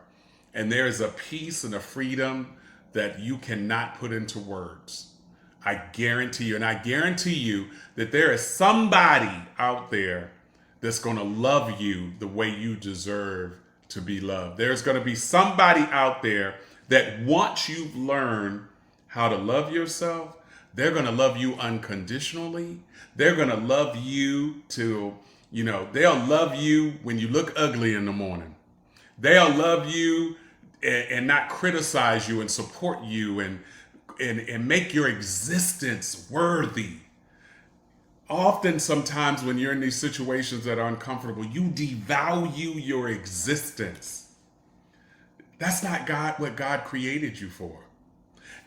And there is a peace and a freedom that you cannot put into words. I guarantee you, and I guarantee you that there is somebody out there that's going to love you the way you deserve to be loved. There's going to be somebody out there that once you've learned how to love yourself, they're going to love you unconditionally. They're going to love you they'll love you when you look ugly in the morning. They'll love you and not criticize you and support you and make your existence worthy. Often, sometimes when you're in these situations that are uncomfortable, you devalue your existence. That's not God, what God created you for.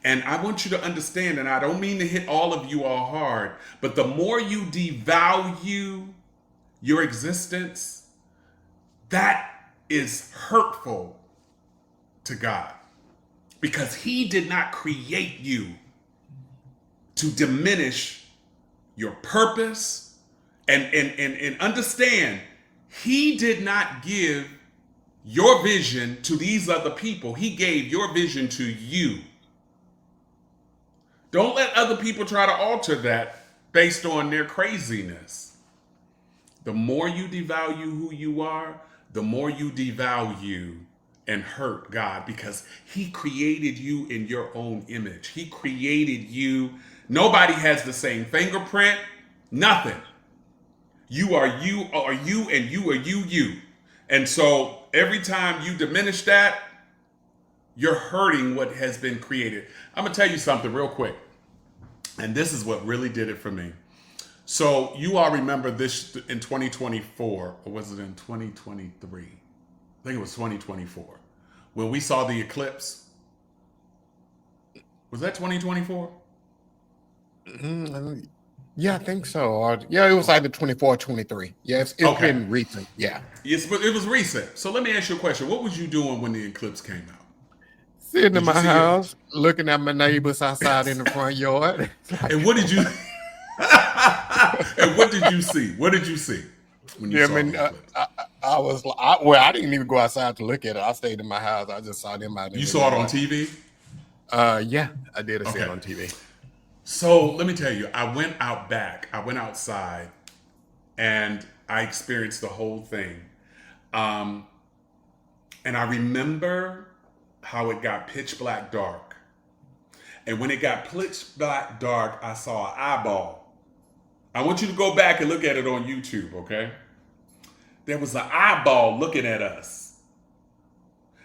And I want you to understand, and I don't mean to hit all of you all hard, but the more you devalue your existence, that is hurtful to God, because He did not create you to diminish your purpose. And understand, He did not give your vision to these other people. He gave your vision to you. Don't let other people try to alter that based on their craziness. The more you devalue who you are, the more you devalue and hurt God, because He created you in your own image. He created you. Nobody has the same fingerprint. Nothing. You are you, and you are you. And so every time you diminish that, you're hurting what has been created. I'm going to tell you something real quick. And this is what really did it for me. So you all remember this in 2024, or was it in 2023? I think it was 2024. When we saw the eclipse. Was that 2024? Yeah, I think so. Yeah, it was either 24 or 23. Yes, it's Okay. been recent. Yeah. Yes, but it was recent. So let me ask you a question. What was you doing when the eclipse came out? Sitting in Did you my see it? house, looking at my neighbors outside in the front yard. It's like, And what did you and what did you see? What did you see when you yeah, I saw mean, the eclipse? I was well, I didn't even go outside to look at it. I stayed in my house. I just saw them out in You the saw it on yard. TV? Yeah, I did see it Okay. on TV. So let me tell you, I went out back. I went outside and I experienced the whole thing. Um, and I remember how it got pitch black dark. And when it got pitch black dark, I saw an eyeball. I want you to go back and look at it on YouTube, okay? There was an eyeball looking at us.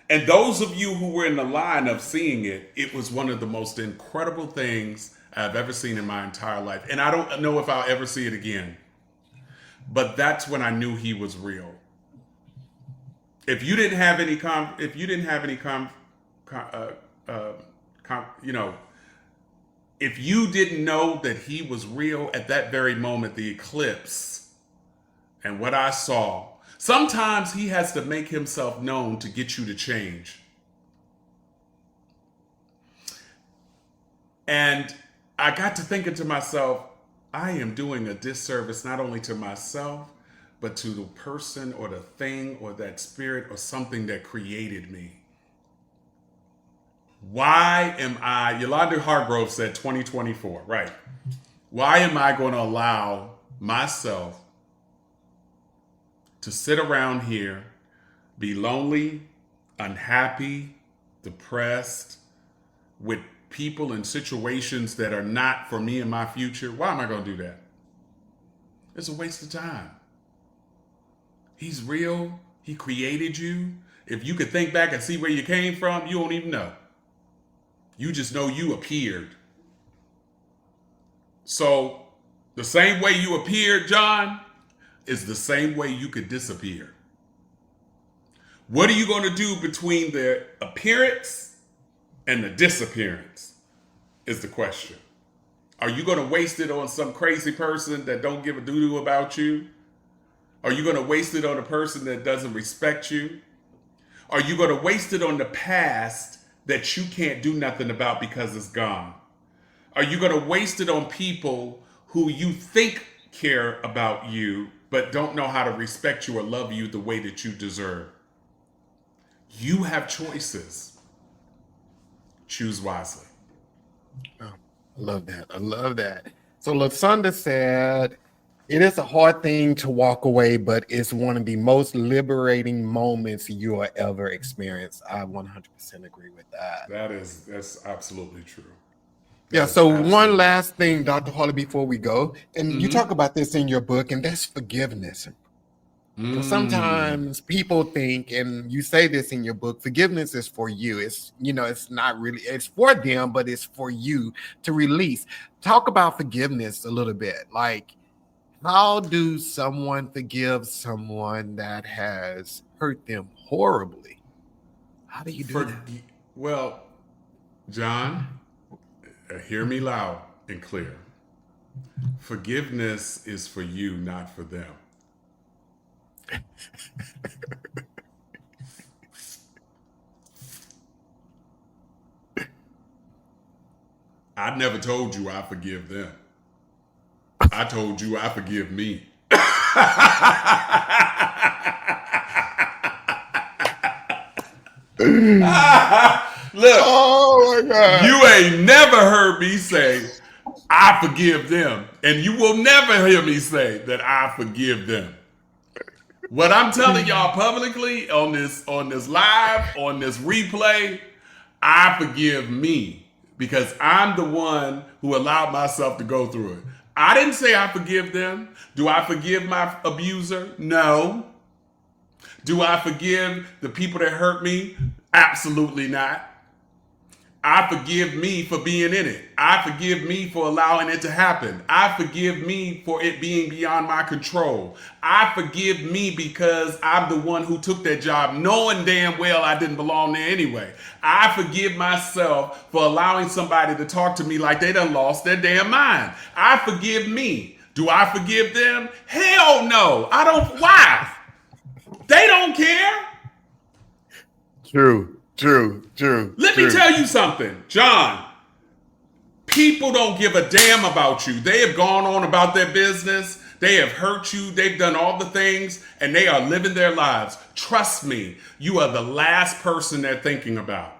And those of you who were in the line of seeing it, it was one of the most incredible things I've ever seen in my entire life. And I don't know if I'll ever see it again. But that's when I knew He was real. If you didn't have any if you didn't know that He was real at that very moment, the eclipse and what I saw, sometimes He has to make Himself known to get you to change. And I got to thinking to myself, I am doing a disservice not only to myself, but to the person or the thing or that spirit or something that created me. Why am I, Yolanda Hargrove said 2024, right? Why am I going to allow myself to sit around here, be lonely, unhappy, depressed, with people and situations that are not for me and my future? Why am I going to do that? It's a waste of time. He's real. He created you. If you could think back and see where you came from, you don't even know. You just know you appeared. So the same way you appeared, John, is the same way you could disappear. What are you going to do between the appearance and the disappearance is the question. Are you going to waste it on some crazy person that don't give a doo-doo about you? Are you going to waste it on a person that doesn't respect you? Are you going to waste it on the past that you can't do nothing about because it's gone? Are you going to waste it on people who you think care about you but don't know how to respect you or love you the way that you deserve? You have choices. Choose wisely. Oh, I love that. I love that. So Lasunda said, it is a hard thing to walk away, but it's one of the most liberating moments you will ever experience. I 100% agree with that. That's absolutely true. Yeah. That is So one absolutely. last thing, Dr. Harley, before we go, and you talk Mm-hmm. about this in your book, and that's forgiveness. Because Mm. sometimes people think, and you say this in your book, forgiveness is for you. It's, it's not really, it's for them, but it's for you to release. Talk about forgiveness a little bit. Like, how do someone forgive someone that has hurt them horribly? How do you do For that? well, John, hear me loud and clear. Forgiveness is for you, not for them. I never told you I forgive them. I told you I forgive me. Look, Oh my God. you ain't never heard me say, I forgive them. And you will never hear me say that I forgive them. What I'm telling y'all publicly on this live, on this replay, I forgive me because I'm the one who allowed myself to go through it. I didn't say I forgive them. Do I forgive my abuser? No. Do I forgive the people that hurt me? Absolutely not. I forgive me for being in it. I forgive me for allowing it to happen. I forgive me for it being beyond my control. I forgive me because I'm the one who took that job knowing damn well I didn't belong there anyway. I forgive myself for allowing somebody to talk to me like they done lost their damn mind. I forgive me. Do I forgive them? Hell no. I don't. Why? They don't care. True. Let me tell you something, John. People don't give a damn about you. They have gone on about their business. They have hurt you. They've done all the things, and they are living their lives. Trust me, you are the last person they're thinking about.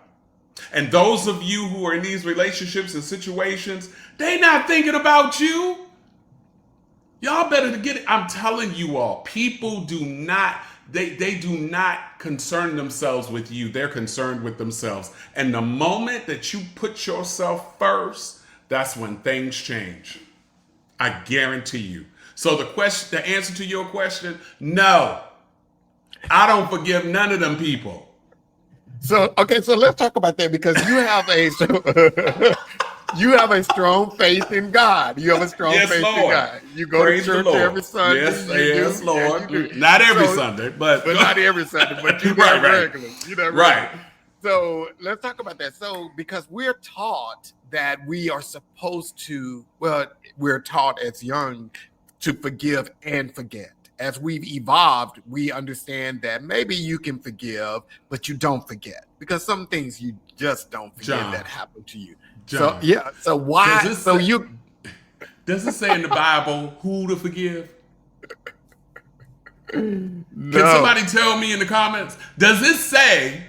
And those of you who are in these relationships and situations, they not thinking about you. Y'all better to get it. I'm telling you all, people do not. They do not concern themselves with you. They're concerned with themselves. And the moment that you put yourself first, that's when things change. I guarantee you. So the answer to your question, no. I don't forgive none of them people. So let's talk about that because you have a strong faith in God. You have a strong Yes, faith Lord. in God. You go Praise to the church Lord. every Sunday. Yes, Lord. Yeah, you do. Not every Sunday, but not every Sunday, but you do Right. regular. You do Right. regular. So let's talk about that. So because we're taught that we are supposed to, we're taught as young to forgive and forget. As we've evolved, we understand that maybe you can forgive, but you don't forget because some things you just don't forget John. that happened to you. John. So yeah. So why? Does it say in the Bible who to forgive? No. Can somebody tell me in the comments? Does it say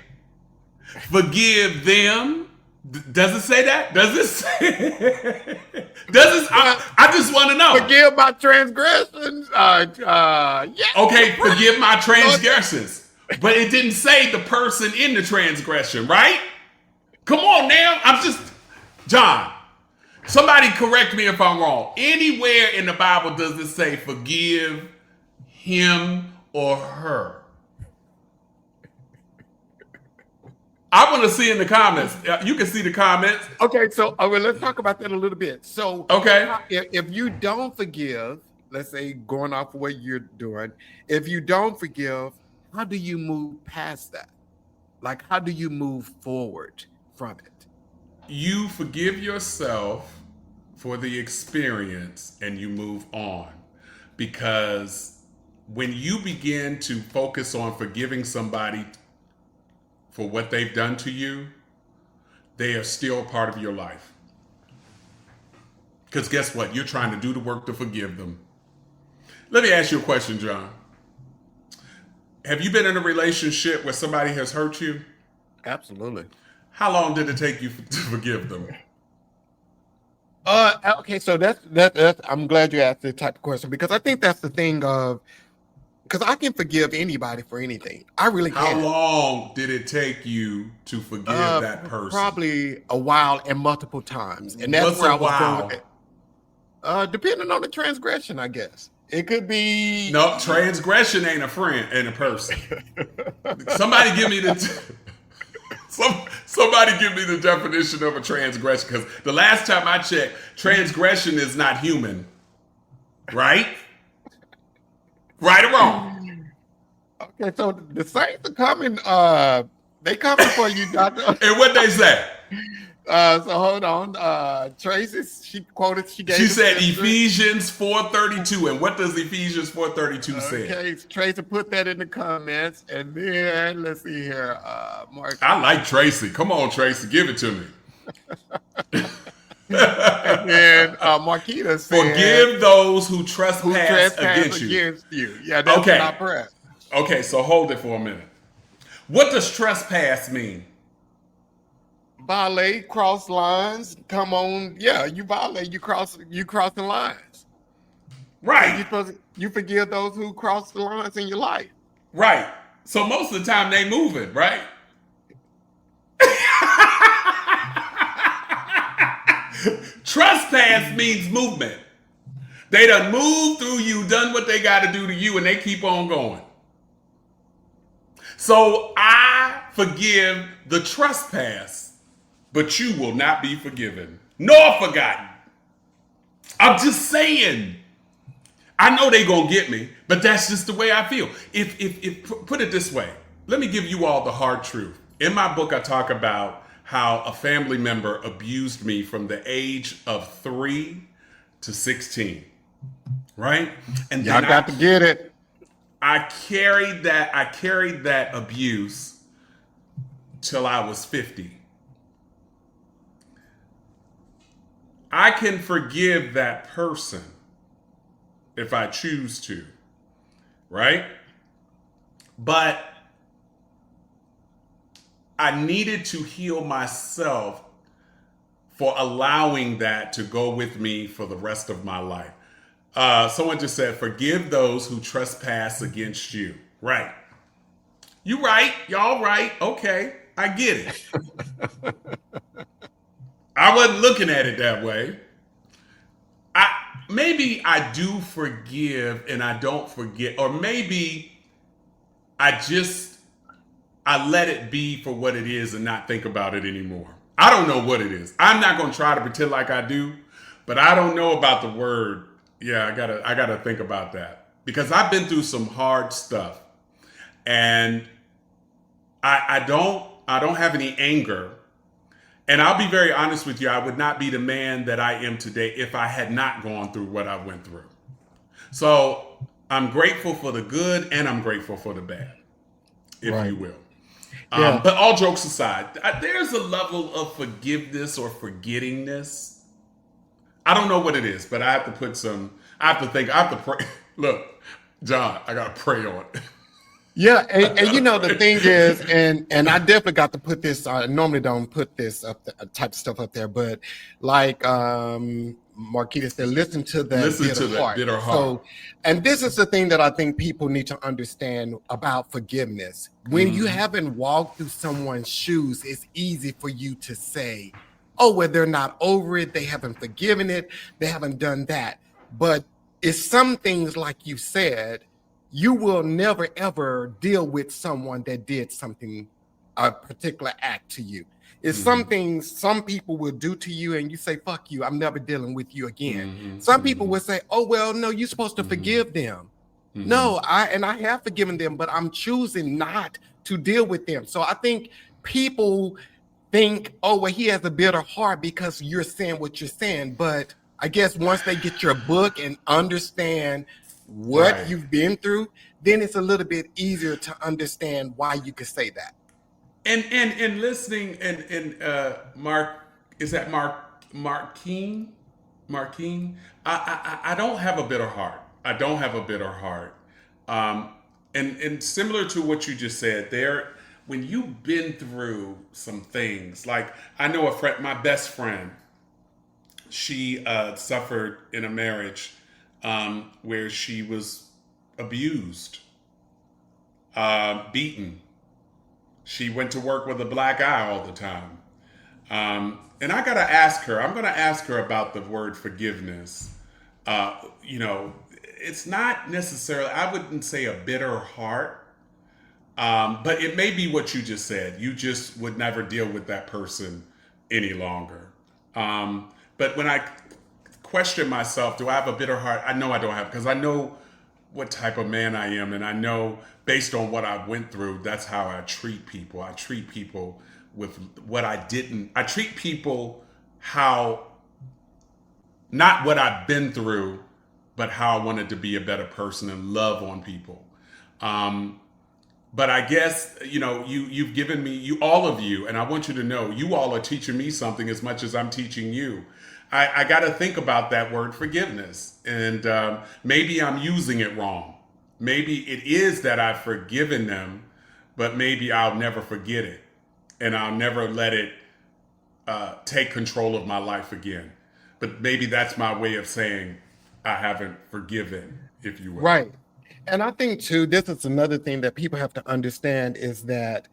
forgive them? Does it say that? Does it say? I just want to know. Forgive my transgressions. Yeah. Okay, forgive my transgressions. But it didn't say the person in the transgression, right? Come on now. John, somebody correct me if I'm wrong. Anywhere in the Bible does it say forgive him or her? I want to see in the comments. You can see the comments. Okay, so let's talk about that a little bit. So, Okay. if you don't forgive, let's say going off of what you're doing, if you don't forgive, how do you move past that? Like, how do you move forward from it? You forgive yourself for the experience and you move on. Because when you begin to focus on forgiving somebody for what they've done to you, they are still part of your life. Because guess what? You're trying to do the work to forgive them. Let me ask you a question, John. Have you been in a relationship where somebody has hurt you? Absolutely. How long did it take you to forgive them? Okay, so that's I'm glad you asked this type of question because I think that's the thing of because I can forgive anybody for anything. I really can. How long did it take you to forgive that person? Probably a while and multiple times, and that's What's where a I was while? going with it. Depending on the transgression, I guess it could be. No, transgression ain't a friend, ain't a person. Somebody give me somebody give me the definition of a transgression, because the last time I checked, transgression is not human, right? Right or wrong? Okay, so the Saints are coming. They coming for you, Doctor. And what they say? So hold on. Tracy, she She gave the said scripture. Ephesians 4:32. And what does Ephesians 4:32 say? Okay, Tracy put that in the comments, and then let's see here. I Marquis, like Tracy. Come on, Tracy, give it to me. and then Marquita said, Forgive those who "Who trespass trespass against you. against you?" Yeah, that's in our Okay. prayer. Okay, so hold it for a minute. What does trespass mean? Violate, cross lines. Come on, yeah, you violate. You cross the lines. So Right. you forgive those who cross the lines in your life. Right. So most of the time they move it, right? Trespass means movement. They done moved through you, done what they got to do to you, and they keep on going. So I forgive the trespass, but you will not be forgiven nor forgotten. I'm just saying. I know they gonna get me, but that's just the way I feel. If put it this way, let me give you all the hard truth. In my book, I talk about how a family member abused me from the age of 3 to 16. Right? And Y'all then got to get it. I carried that abuse till I was 50. I can forgive that person if I choose to, right? But I needed to heal myself for allowing that to go with me for the rest of my life. Someone just said, forgive those who trespass against you. Right. You right. Y'all right. Okay. I get it. I wasn't looking at it that way. I maybe I do forgive and I don't forget, or maybe I let it be for what it is and not think about it anymore. I don't know what it is. I'm not gonna try to pretend like I do, but I don't know about the word. Yeah, I gotta think about that because I've been through some hard stuff, and I don't have any anger. And I'll be very honest with you, I would not be the man that I am today if I had not gone through what I went through. So I'm grateful for the good and I'm grateful for the bad, if Right. you will. Yeah. But all jokes aside, there's a level of forgiveness or forgettingness. I don't know what it is, but I have to put some, I have to think, I have to pray. Look, John, I got to pray on it. Yeah, I and gotta the pray. thing is, and I definitely got to put this. I normally don't put this up, type of stuff up there, but like Marquita said, listen to that Listen bitter to that heart. bitter heart. So, and this is the thing that I think people need to understand about forgiveness. When you Mm-hmm. haven't walked through someone's shoes, it's easy for you to say, "Oh, well, they're not over it. They haven't forgiven it. They haven't done that." But it's some things, like you said, you will never ever deal with someone that did something, a particular act to you. It's some Mm-hmm. things some people will do to you and you say, fuck you, I'm never dealing with you again. Mm-hmm. Some people Mm-hmm. will say, oh, well, no, you're supposed to Mm-hmm. forgive them. Mm-hmm. No, I have forgiven them, but I'm choosing not to deal with them. So I think people think, oh, well, he has a bitter heart because you're saying what you're saying. But I guess once they get your book and understand what Right. you've been through, then it's a little bit easier to understand why you could say that. And listening and Mark, is that Markeen? Markeen? I don't have a bitter heart. I don't have a bitter heart. Um, and similar to what you just said, there when you've been through some things, like I know a friend, my best friend, she suffered in a marriage where she was abused, beaten. She went to work with a black eye all the time. And I gotta ask her. I'm gonna ask her about the word forgiveness. You know, it's not necessarily. I wouldn't say a bitter heart, but it may be what you just said. You just would never deal with that person any longer. But when I question myself, do I have a bitter heart? I know I don't have because I know what type of man I am, and I know based on what I went through, that's how I treat people. I treat people with what I didn't. I treat people how, not what I've been through, but how I wanted to be a better person and love on people. Um, but I guess, you've given me, all of you, and I want you to know, you all are teaching me something as much as I'm teaching you. I got to think about that word forgiveness, and maybe I'm using it wrong. Maybe it is that I've forgiven them, but maybe I'll never forget it, and I'll never let it take control of my life again. But maybe that's my way of saying I haven't forgiven, if you will. Right. And I think too, this is another thing that people have to understand is that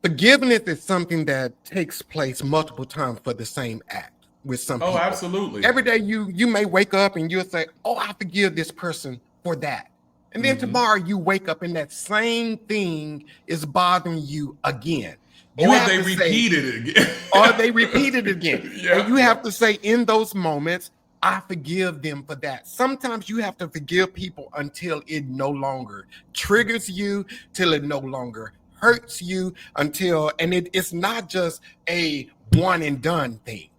forgiveness is something that takes place multiple times for the same act with some Oh, people. absolutely. Every day you may wake up and you'll say, oh, I forgive this person for that. And then tomorrow you wake up and that same thing is bothering you again. Or they repeat it again. Or they repeat it again. Yeah. And you have to say in those moments, I forgive them for that. Sometimes you have to forgive people until it no longer triggers you, till it no longer hurts you, and it's not just a one and done thing.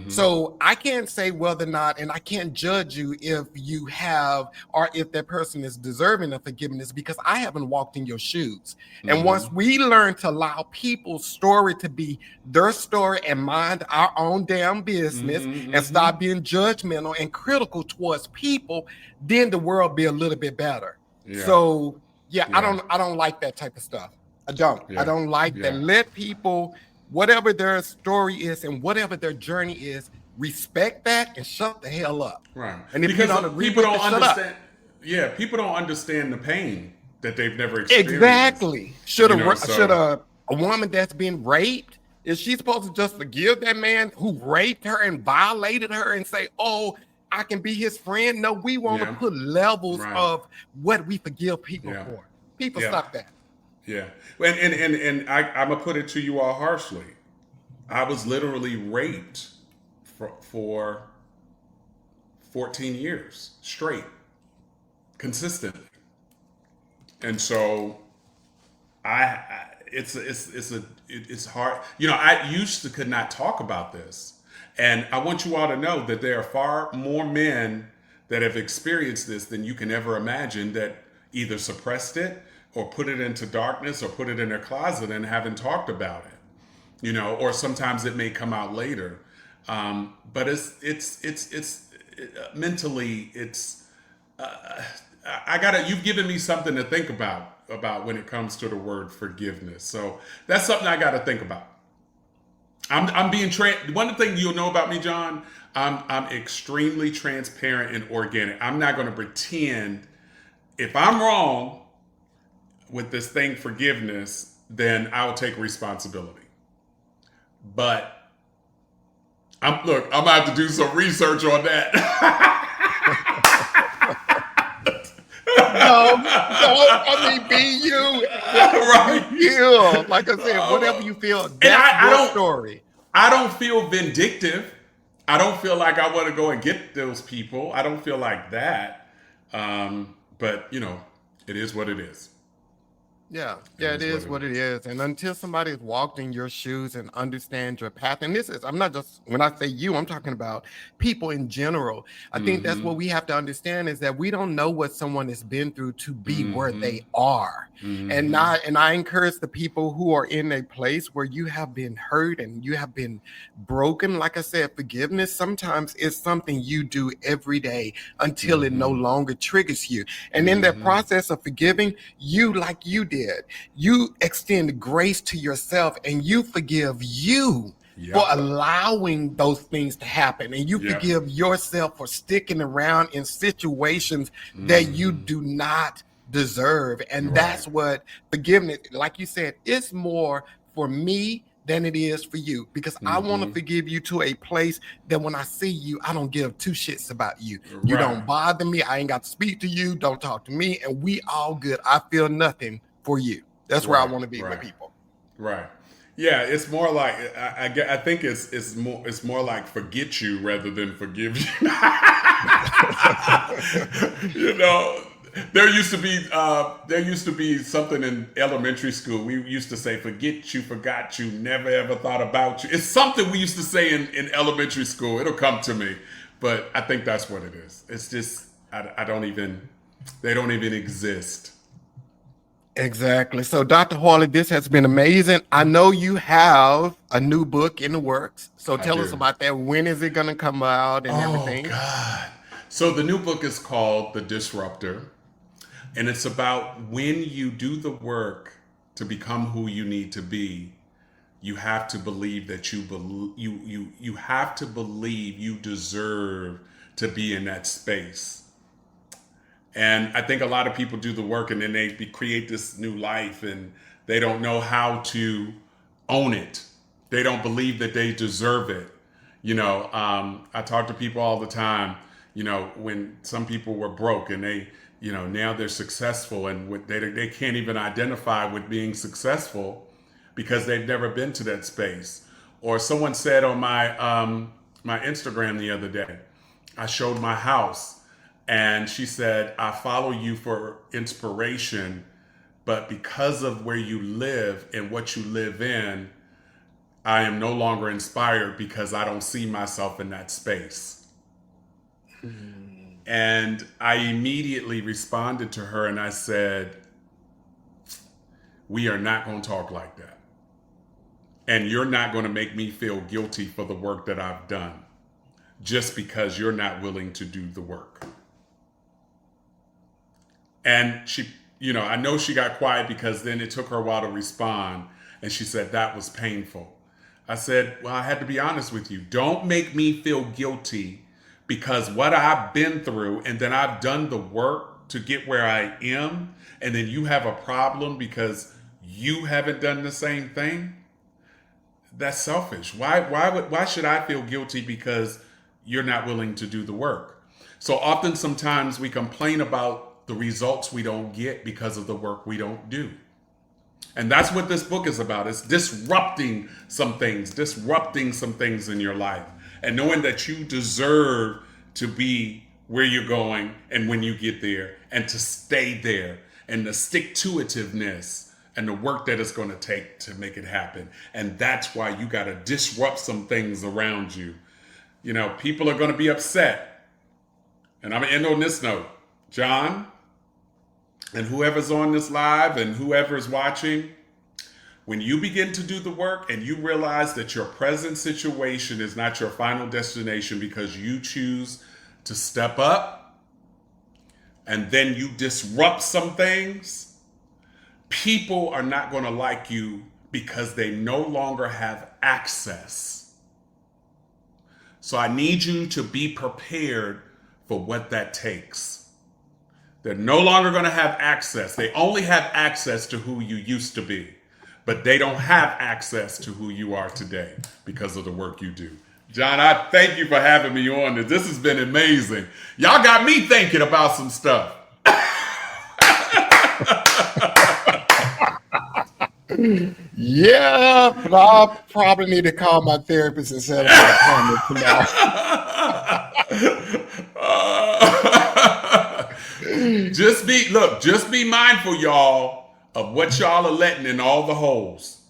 So I can't say whether or not, and I can't judge you if you have, or if that person is deserving of forgiveness, because I haven't walked in your shoes. And once we learn to allow people's story to be their story and mind our own damn business and stop being judgmental and critical towards people, then the world be a little bit better. Yeah. So I don't like that type of stuff. I don't like that. Let people, whatever their story is and whatever their journey is, respect that and shut the hell up. Right. And if because you don't agree people with don't it, shut up. understand. Yeah, people don't understand the pain that they've never experienced. Exactly. Should so- a woman that's been raped, is she supposed to just forgive that man who raped her and violated her and say, oh, I can be his friend? No, we want to put levels of what we forgive people for. People stop that. Yeah. And I'm going to put it to you all harshly. I was literally raped for 14 years straight, consistently. And so it's hard. I used to could not talk about this. And I want you all to know that there are far more men that have experienced this than you can ever imagine, that either suppressed it or put it into darkness or put it in their closet and haven't talked about it, or sometimes it may come out later. But it's mentally, you've given me something to think about when it comes to the word forgiveness. So that's something I got to think about. I'm being one thing you'll know about me, John, I'm extremely transparent and organic. I'm not going to pretend. If I'm wrong with this thing, forgiveness, then I'll take responsibility. But I'm gonna have to do some research on that. Be you. Right. Yeah. Like I said, whatever you feel, that's your story. I don't feel vindictive. I don't feel like I want to go and get those people. I don't feel like that. But it is what it is. Yeah, it is what it is. And until somebody has walked in your shoes and understands your path, and I'm not just, when I say you, I'm talking about people in general. I think that's what we have to understand, is that we don't know what someone has been through to be where they are. And I encourage the people who are in a place where you have been hurt and you have been broken. Like I said, forgiveness sometimes is something you do every day until it no longer triggers you. And in that process of forgiving, like you did, you extend grace to yourself and you forgive you for allowing those things to happen. And you forgive yourself for sticking around in situations that you do not deserve. And that's what forgiveness, like you said, it's more for me than it is for you, because I want to forgive you to a place that when I see you, I don't give two shits about you. You don't bother me. I ain't got to speak to you. Don't talk to me. And we all good. I feel nothing for you. That's where I want to be with people. Right. Yeah, it's more like I think it's more like forget you rather than forgive you. You know, there used to be something in elementary school. We used to say, "Forget you, forgot you, never ever thought about you." It's something we used to say in elementary school. It'll come to me, but I think that's what it is. It's just I don't even they don't even exist. Exactly. So, Dr. Harley, this has been amazing. I know you have a new book in the works. So, I tell us do. about that. When is it going to come out and Oh everything? God. So the new book is called The Disruptor, and it's about when you do the work to become who you need to be, you have to believe that you have to believe you deserve to be in that space. And I think a lot of people do the work and then create this new life and they don't know how to own it. They don't believe that they deserve it. I talk to people all the time, when some people were broke and now they're successful and they can't even identify with being successful because they've never been to that space. Or someone said on my Instagram the other day, I showed my house and she said, I follow you for inspiration, but because of where you live and what you live in, I am no longer inspired because I don't see myself in that space. Mm. And I immediately responded to her and I said, we are not going to talk like that. And you're not going to make me feel guilty for the work that I've done just because you're not willing to do the work. And she, I know she got quiet because then it took her a while to respond. And she said, that was painful. I said, well, I had to be honest with you. Don't make me feel guilty because what I've been through and then I've done the work to get where I am. And then you have a problem because you haven't done the same thing. That's selfish. Why should I feel guilty because you're not willing to do the work? So often sometimes we complain about the results we don't get because of the work we don't do. And that's what this book is about. It's disrupting some things in your life and knowing that you deserve to be where you're going and when you get there and to stay there and the stick to itiveness and the work that it's going to take to make it happen. And that's why you got to disrupt some things around you. People are going to be upset. And I'm going to end on this note. John, and whoever's on this live and whoever's watching, when you begin to do the work and you realize that your present situation is not your final destination because you choose to step up and then you disrupt some things, people are not going to like you because they no longer have access. So I need you to be prepared for what that takes. They're no longer going to have access. They only have access to who you used to be, but they don't have access to who you are today because of the work you do. John, I thank you for having me on this. This has been amazing. Y'all got me thinking about some stuff. Yeah, but I'll probably need to call my therapist and set up an appointment tomorrow. Just be mindful, y'all, of what y'all are letting in all the holes.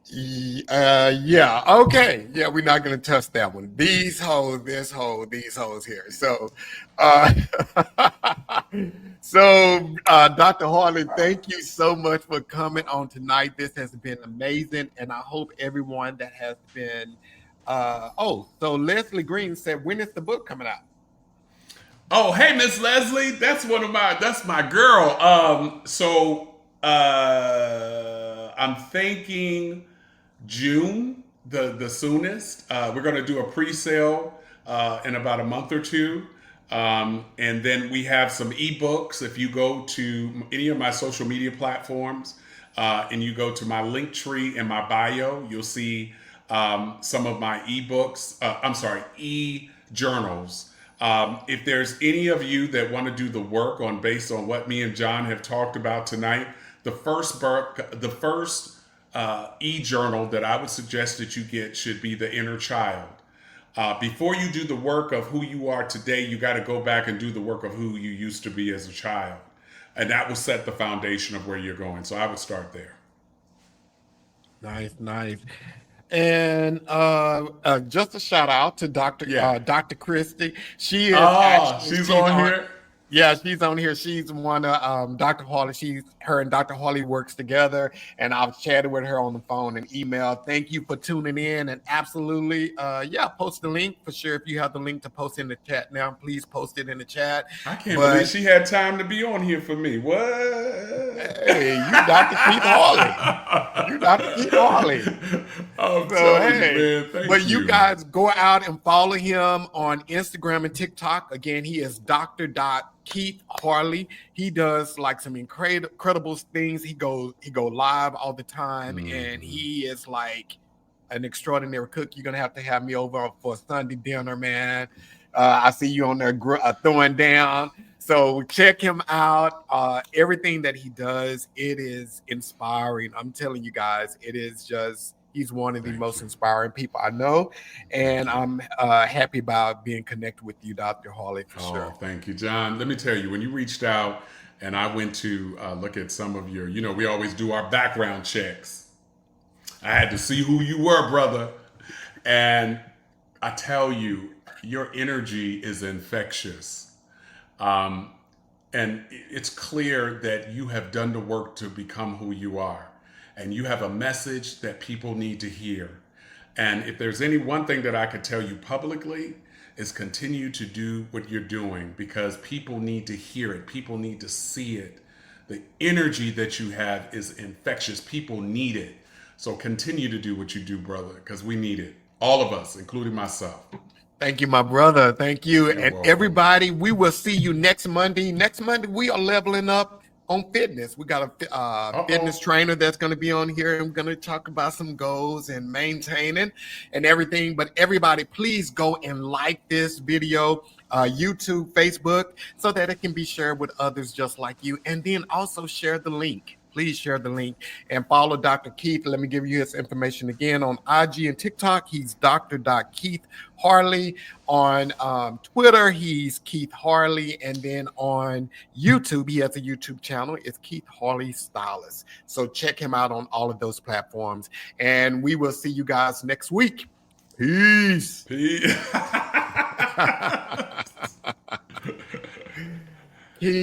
Yeah, okay. Yeah, we're not going to touch that one. These hoes, this hole, these hoes here. So, uh, Dr. Harley, thank you so much for coming on tonight. This has been amazing, and I hope everyone that has been. So Leslie Green said, when is the book coming out? Oh, hey, Miss Leslie, that's my girl. I'm thinking June, the soonest. We're going to do a pre-sale in about a month or two. And then we have some ebooks. If you go to any of my social media platforms and you go to my link tree in my bio, you'll see some of my ebooks. E-journals. If there's any of you that want to do the work based on what me and John have talked about tonight, the first e-journal that I would suggest that you get should be The Inner Child. Before you do the work of who you are today, you got to go back and do the work of who you used to be as a child. And that will set the foundation of where you're going. So I would start there. Nice, nice. And just a shout out to Yeah. Dr. Christie. She is Oh, actually she's she's on on. here. Yeah, she's on here. She's one of Dr. Harley. Her and Dr. Harley works together, and I've chatted with her on the phone and email. Thank you for tuning in, and absolutely, yeah, post the link for sure. If you have the link to post in the chat now, please post it in the chat. I can't believe But she had time to be on here for me. What? hey, you Dr. Keith Harley. You Dr. Keith Harley. I'm So telling you, hey, man. Thank but you. you guys go out and follow him on Instagram and TikTok. Again, he is Dr. Keith Harley. He does like some incredible things. He go live all the time, and he is like an extraordinary cook. You're gonna have to have me over for Sunday dinner, man. I see you on there throwing down. So check him out. Everything that he does, it is inspiring. I'm telling you guys, it is just. He's one of the most inspiring people I know, and I'm happy about being connected with you, Dr. Harley, for sure. Thank you, John. Let me tell you, when you reached out and I went to look at some of your, we always do our background checks. I had to see who you were, brother. And I tell you, your energy is infectious. And it's clear that you have done the work to become who you are. And you have a message that people need to hear. And if there's any one thing that I could tell you publicly, is continue to do what you're doing, because people need to hear it. People need to see it. The energy that you have is infectious. People need it. So continue to do what you do, brother, because we need it. All of us, including myself. Thank you, my brother. Thank you. You're And welcome. everybody, we will see you next Monday. Next Monday, we are leveling up on fitness. We got a fitness trainer that's going to be on here, and we're going to talk about some goals and maintaining and everything. But everybody, please go and like this video, YouTube, Facebook, so that it can be shared with others just like you. And then also share the link. Please share the link and follow Dr. Keith. Let me give you his information again on IG and TikTok. He's Dr. Keith Harley. On Twitter, he's Keith Harley. And then on YouTube, he has a YouTube channel. It's Keith Harley Stylist. So check him out on all of those platforms. And we will see you guys next week. Peace. Peace. Peace.